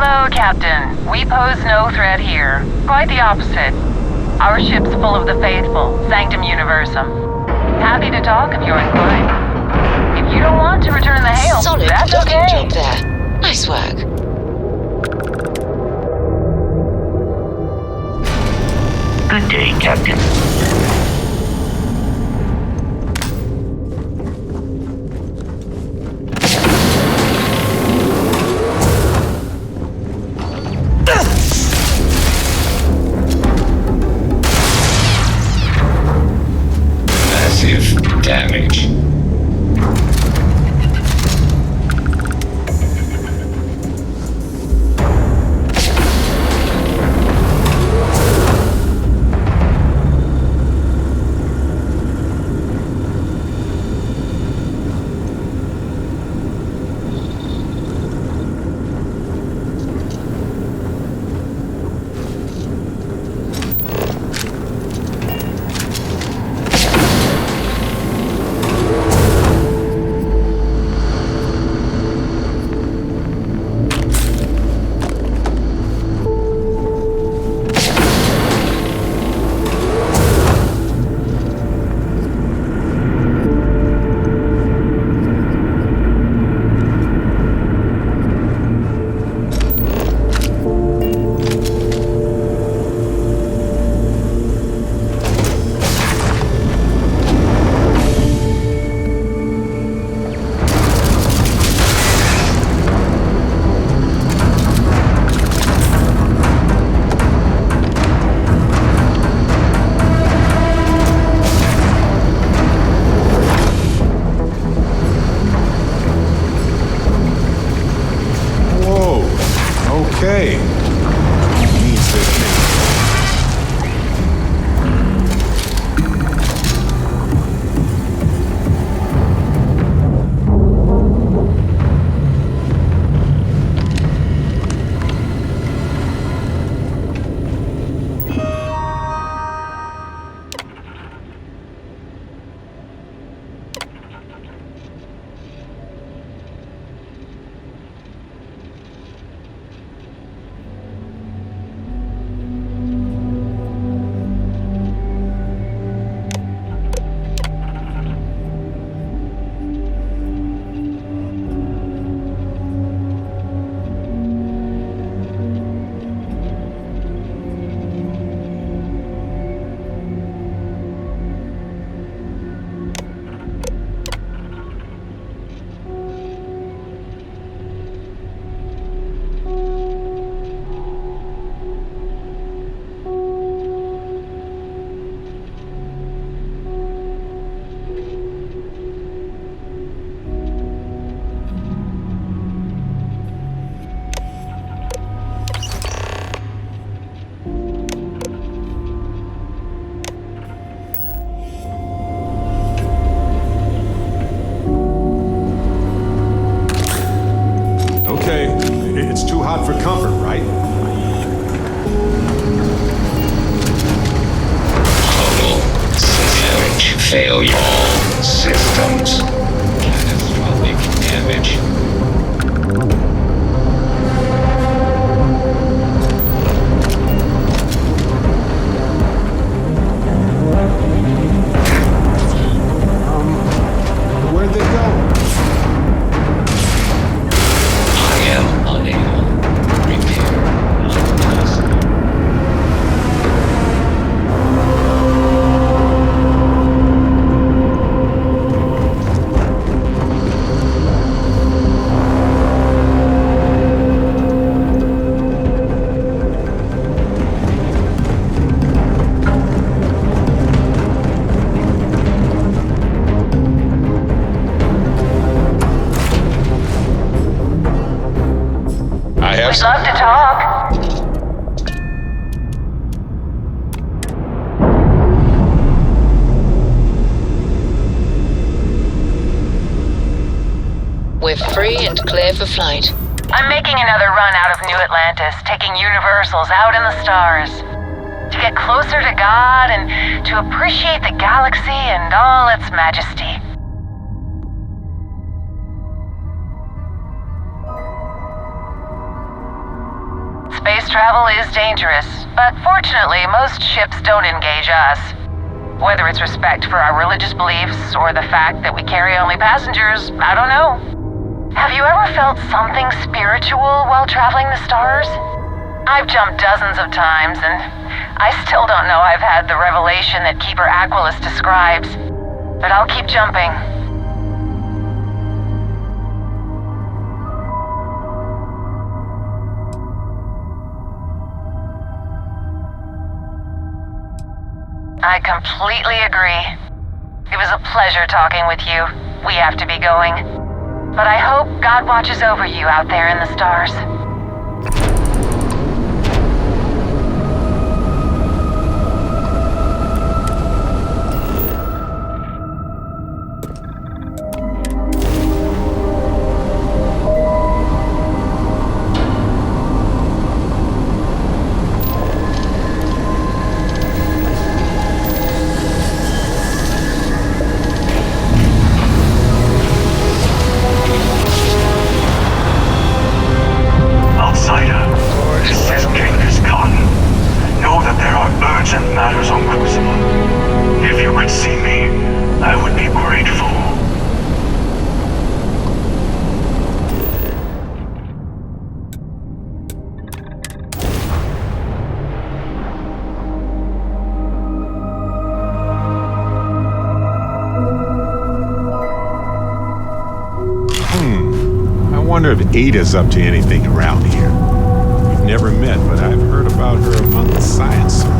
Hello, Captain. We pose no threat here. Quite the opposite. Our ship's full of the faithful, Sanctum Universum. Happy to talk if you're inclined. If you don't want to return the hail, Solid that's docking okay. job there. Nice work. Good day, Captain. Massive damage. Okay. Who needs this thing? Okay, it's too hot for comfort, right? Total system failure. All systems. Catastrophic damage. Where'd they go? I am unable. Repair not possible. I have We'd love to talk. We're free and clear for flight. I'm making another run out of New Atlantis, taking Universals out in the stars. To get closer to God and to appreciate the galaxy and all its majesty. Space travel is dangerous, but fortunately, most ships don't engage us. Whether it's respect for our religious beliefs or the fact that we carry only passengers, I don't know. Have you ever felt something spiritual while traveling the stars? I've jumped dozens of times, and I still don't know I've had the revelation that Keeper Aquilus describes. But I'll keep jumping. I completely agree. It was a pleasure talking with you. We have to be going. But I hope God watches over you out there in the stars. I wonder if Ada's up to anything around here. We've never met, but I've heard about her among the science circle.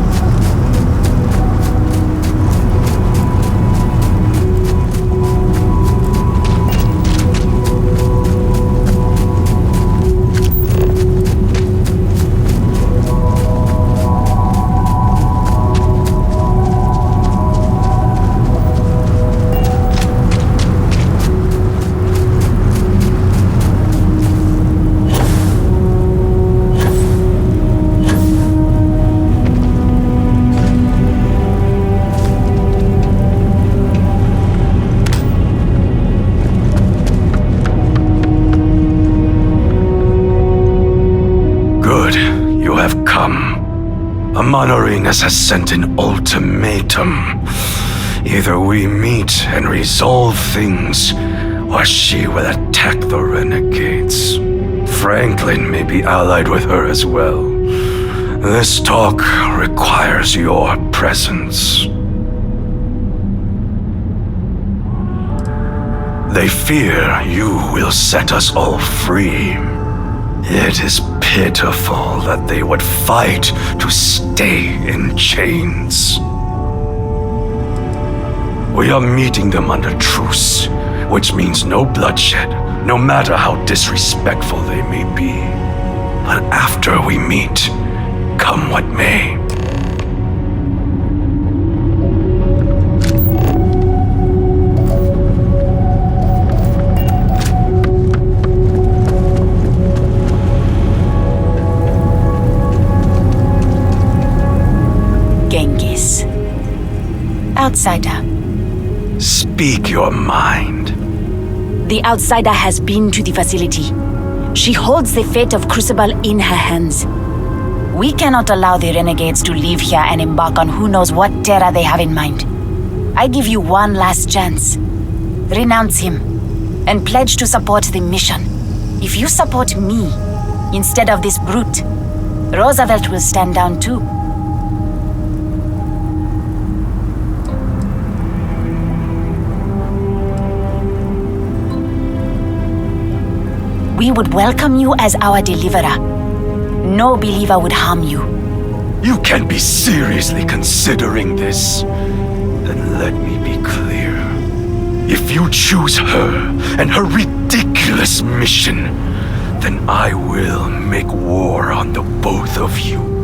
Monorenus has sent an ultimatum. Either we meet and resolve things, or she will attack the renegades. Franklin may be allied with her as well. This talk requires your presence. They fear you will set us all free. It is pitiful that they would fight to stay in chains. We are meeting them under truce, which means no bloodshed, no matter how disrespectful they may be. But after we meet, come what may. Outsider. Speak your mind. The outsider has been to the facility. She holds the fate of Crucible in her hands. We cannot allow the renegades to leave here and embark on who knows what terror they have in mind. I give you one last chance. Renounce him and pledge to support the mission. If you support me instead of this brute, Roosevelt will stand down too. We would welcome you as our deliverer. No believer would harm you. You can't be seriously considering this. Then let me be clear. If you choose her and her ridiculous mission, then I will make war on the both of you.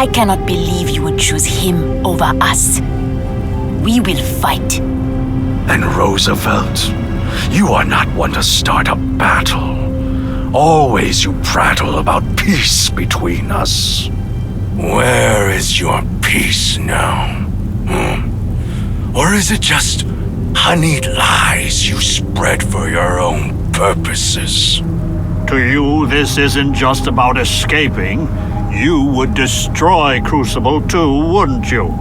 I cannot believe you would choose him over us. We will fight. And Roosevelt, you are not one to start a battle. Always you prattle about peace between us. Where is your peace now? Or is it just honeyed lies you spread for your own purposes? To you, this isn't just about escaping. You would destroy Crucible too, wouldn't you?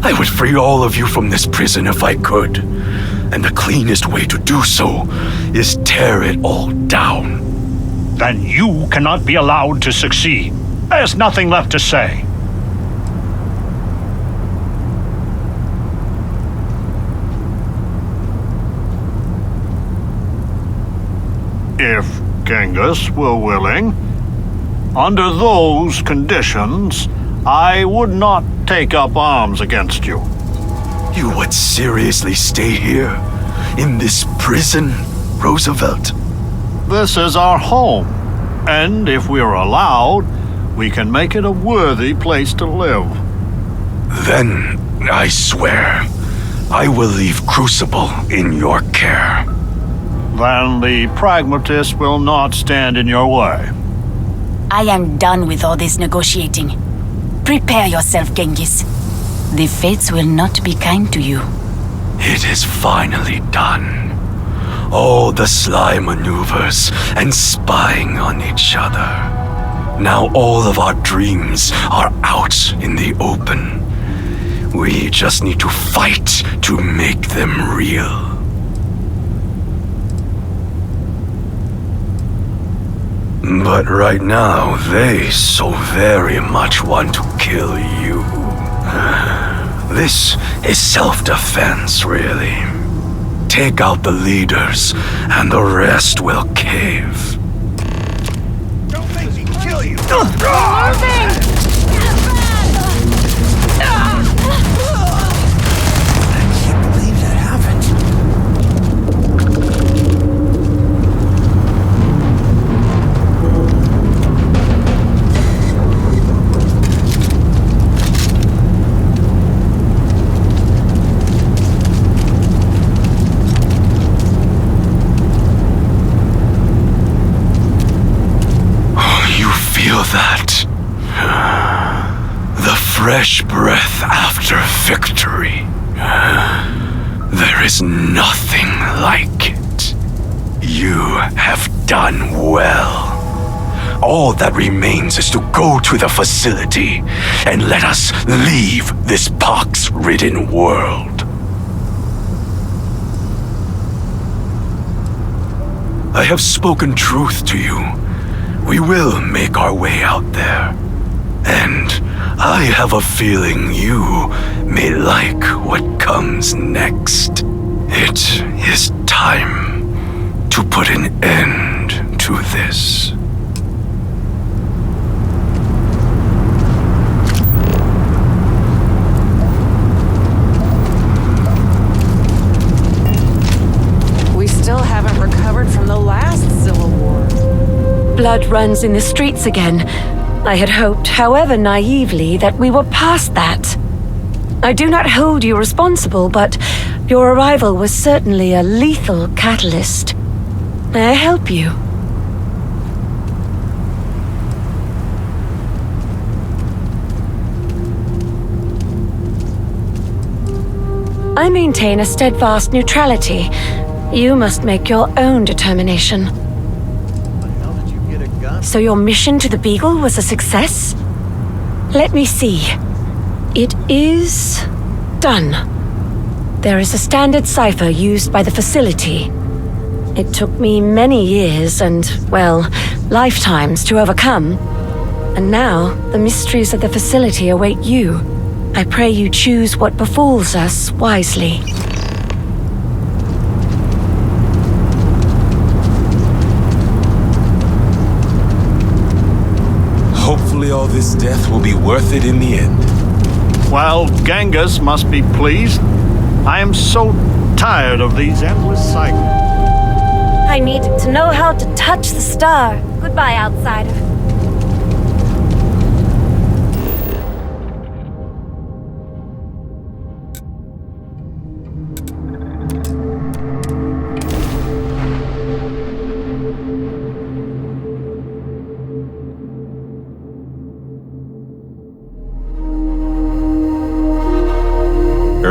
I would free all of you from this prison if I could. And the cleanest way to do so is tear it all down. Then you cannot be allowed to succeed. There's nothing left to say. If Genghis were willing, under those conditions, I would not take up arms against you. You would seriously stay here, in this prison, Roosevelt? This is our home, and if we are allowed, we can make it a worthy place to live. Then, I swear, I will leave Crucible in your care. Then the pragmatist will not stand in your way. I am done with all this negotiating. Prepare yourself, Genghis. The fates will not be kind to you. It is finally done. All the sly maneuvers and spying on each other. Now all of our dreams are out in the open. We just need to fight to make them real. But right now, they so very much want to kill you. This is self-defense, really. Take out the leaders, and the rest will cave. Don't make me kill you! That the fresh breath after victory. There is nothing like it. You have done well. All that remains is to go to the facility and let us leave this pox-ridden world. I have spoken truth to you. We will make our way out there. And I have a feeling you may like what comes next. It is time to put an end to this. We still haven't recovered from the last Civil War. Blood runs in the streets again. I had hoped, however naively, that we were past that. I do not hold you responsible, but your arrival was certainly a lethal catalyst. May I help you? I maintain a steadfast neutrality. You must make your own determination. So your mission to the Beagle was a success? Let me see. It is done. There is a standard cipher used by the facility. It took me many years and, well, lifetimes to overcome. And now, the mysteries of the facility await you. I pray you choose what befalls us wisely. Hopefully all this death will be worth it in the end. Well, Genghis must be pleased. I am so tired of these endless cycles. I need to know how to touch the star. Goodbye, outsider.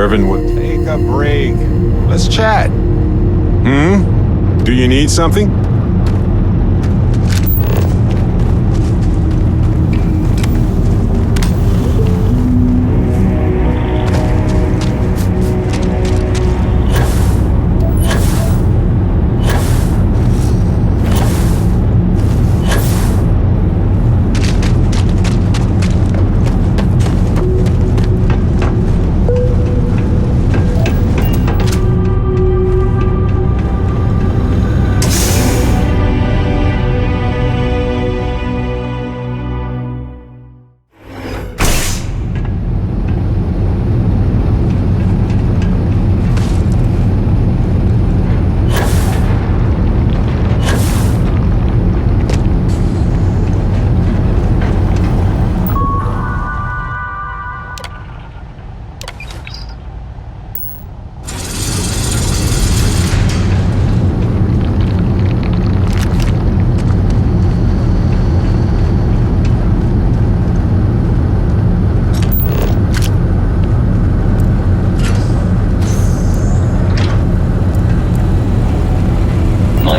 Irvin would take a break. Let's chat. Do you need something?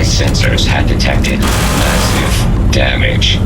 Sensors had detected massive damage.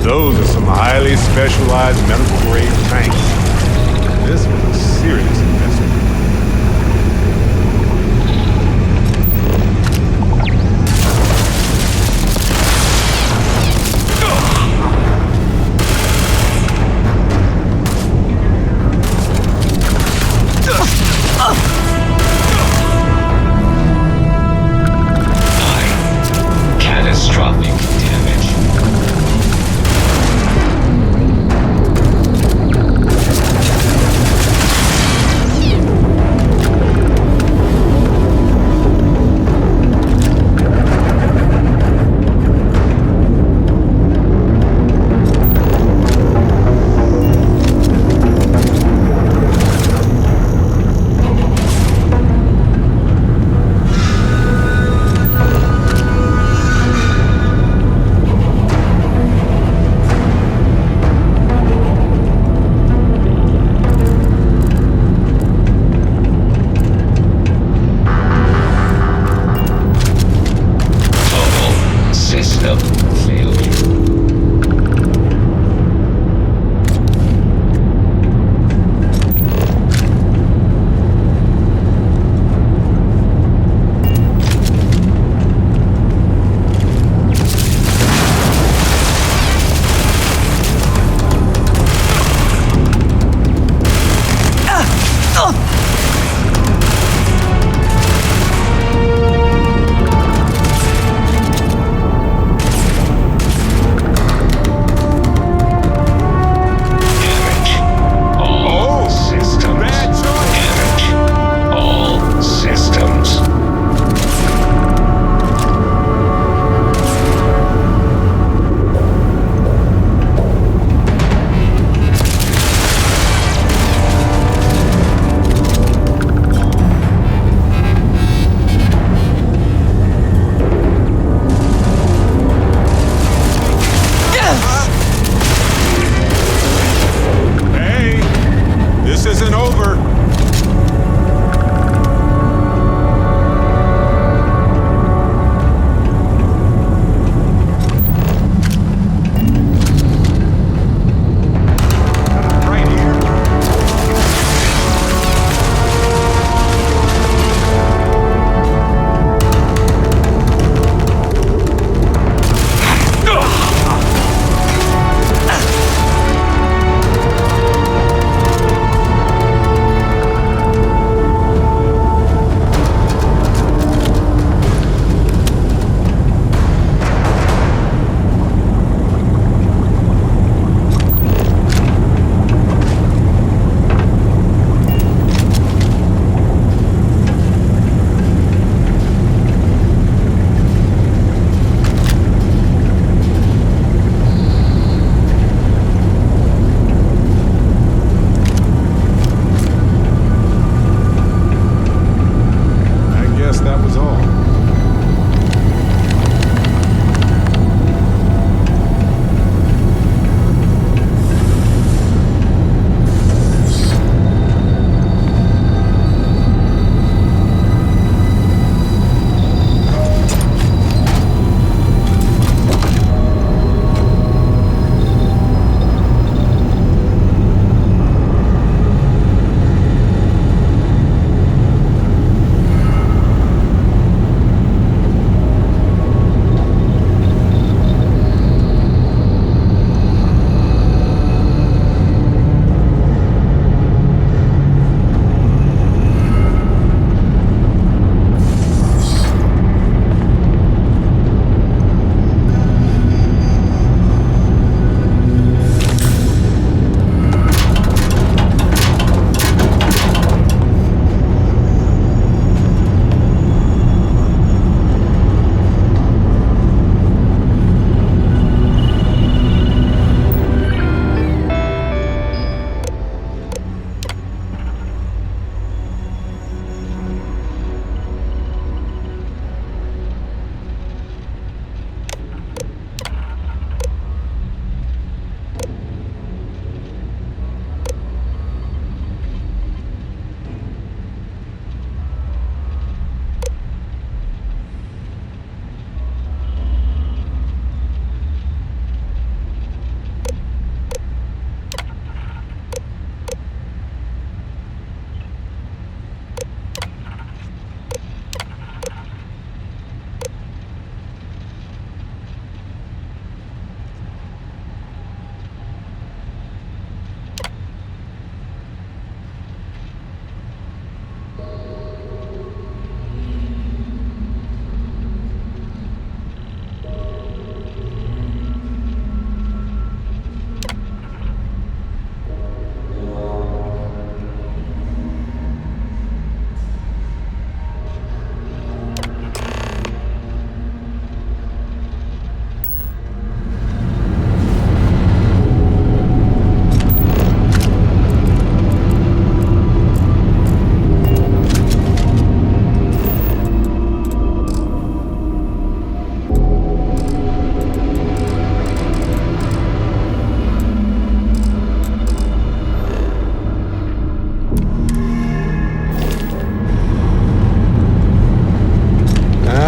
Those are some highly specialized medical grade tanks. This was a serious investment. Catastrophic damage.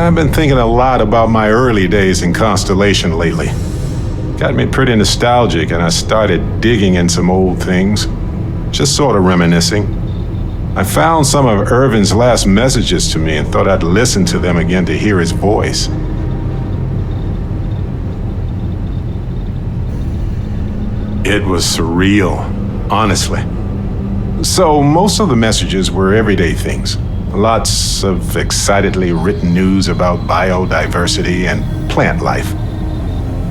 I've been thinking a lot about my early days in Constellation lately. Got me pretty nostalgic, and I started digging in some old things, just sort of reminiscing. I found some of Irvin's last messages to me and thought I'd listen to them again to hear his voice. It was surreal, honestly. So most of the messages were everyday things. Lots of excitedly written news about biodiversity and plant life.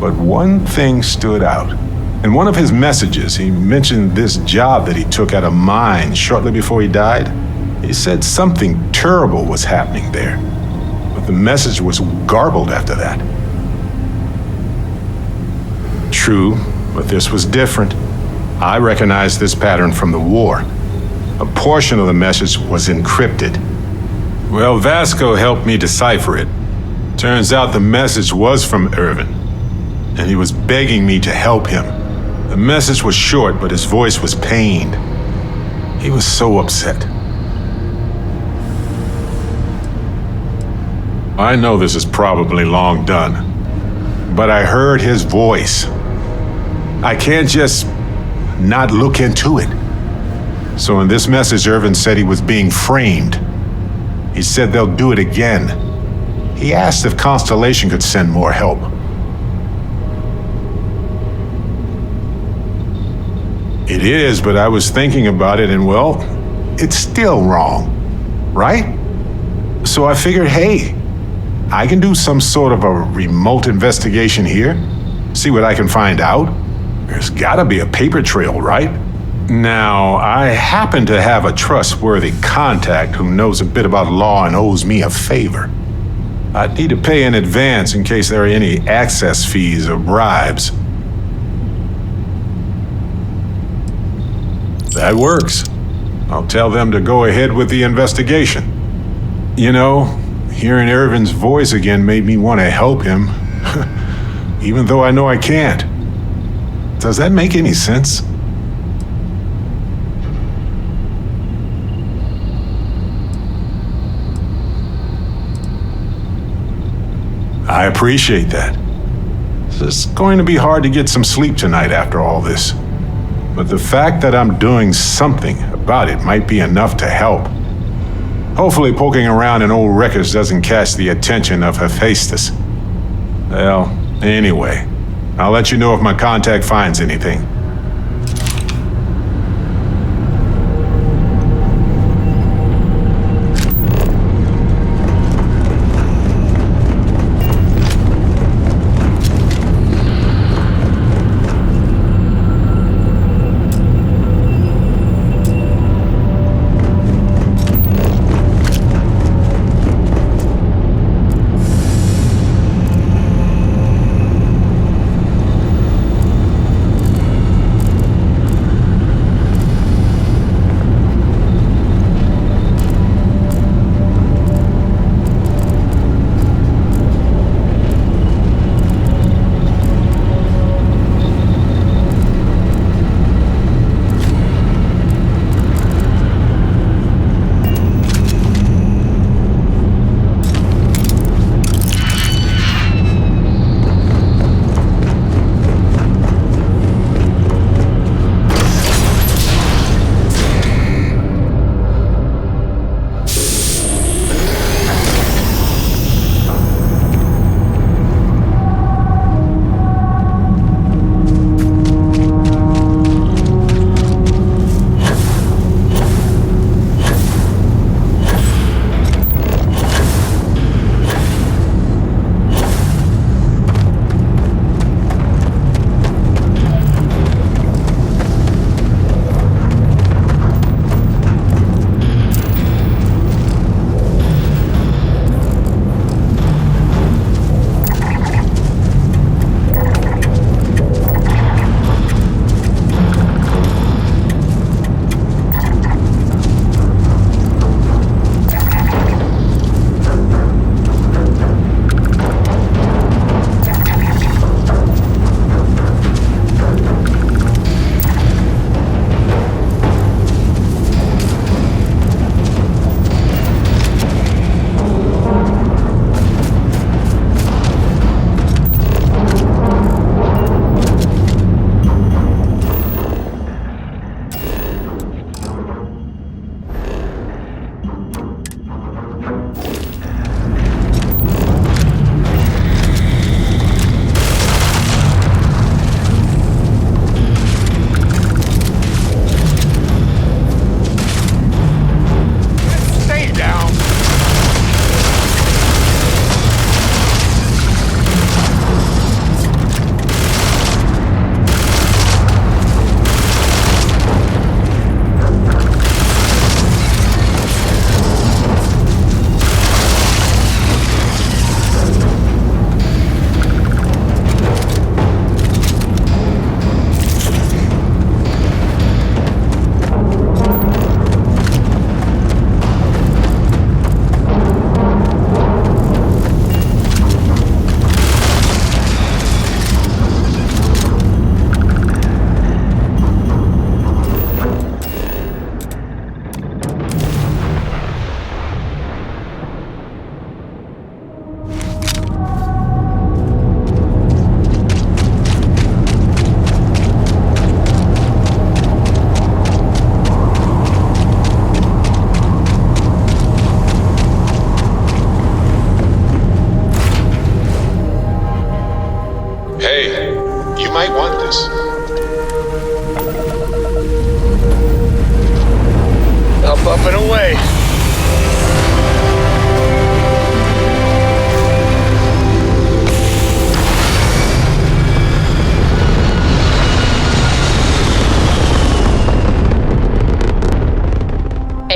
But one thing stood out. In one of his messages, he mentioned this job that he took at a mine shortly before he died. He said something terrible was happening there. But the message was garbled after that. True, but this was different. I recognized this pattern from the war. A portion of the message was encrypted. Well, Vasco helped me decipher it. Turns out the message was from Irvin, and he was begging me to help him. The message was short, but his voice was pained. He was so upset. I know this is probably long done, but I heard his voice. I can't just not look into it. So in this message, Irvin said he was being framed. He said they'll do it again. He asked if Constellation could send more help. It is, but I was thinking about it, and well, it's still wrong, right? So I figured, hey, I can do some sort of a remote investigation here, see what I can find out. There's gotta be a paper trail, right? Now, I happen to have a trustworthy contact who knows a bit about law and owes me a favor. I'd need to pay in advance in case there are any access fees or bribes. That works. I'll tell them to go ahead with the investigation. You know, hearing Irvin's voice again made me want to help him, even though I know I can't. Does that make any sense? I appreciate that. It's going to be hard to get some sleep tonight after all this. But the fact that I'm doing something about it might be enough to help. Hopefully poking around in old records doesn't catch the attention of Hephaestus. Well, anyway, I'll let you know if my contact finds anything.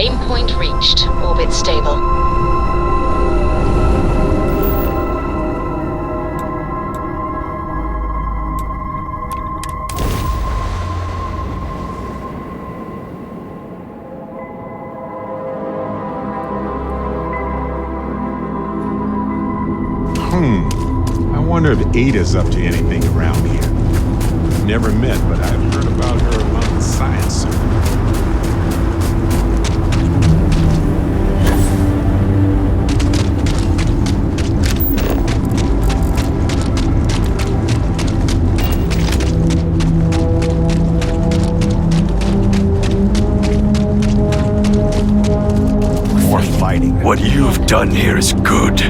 Aim point reached. Orbit stable. I wonder if Ada's up to anything around here. Never met, but I've heard about her among the science circle. More fighting. What you've done here is good.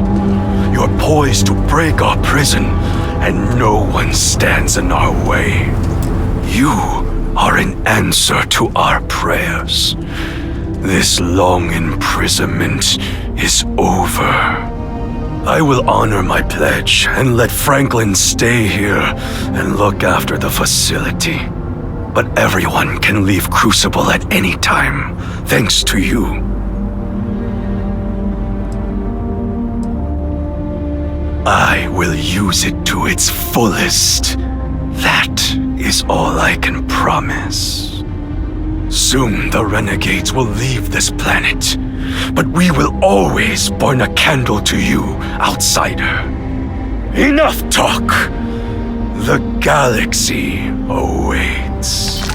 You're poised to break our prison, and no one stands in our way. You are an answer to our prayers. This long imprisonment is over. I will honor my pledge and let Franklin stay here and look after the facility. But everyone can leave Crucible at any time, thanks to you. I will use it to its fullest. That is all I can promise. Soon the renegades will leave this planet, but we will always burn a candle to you, outsider. Enough talk! The galaxy awaits.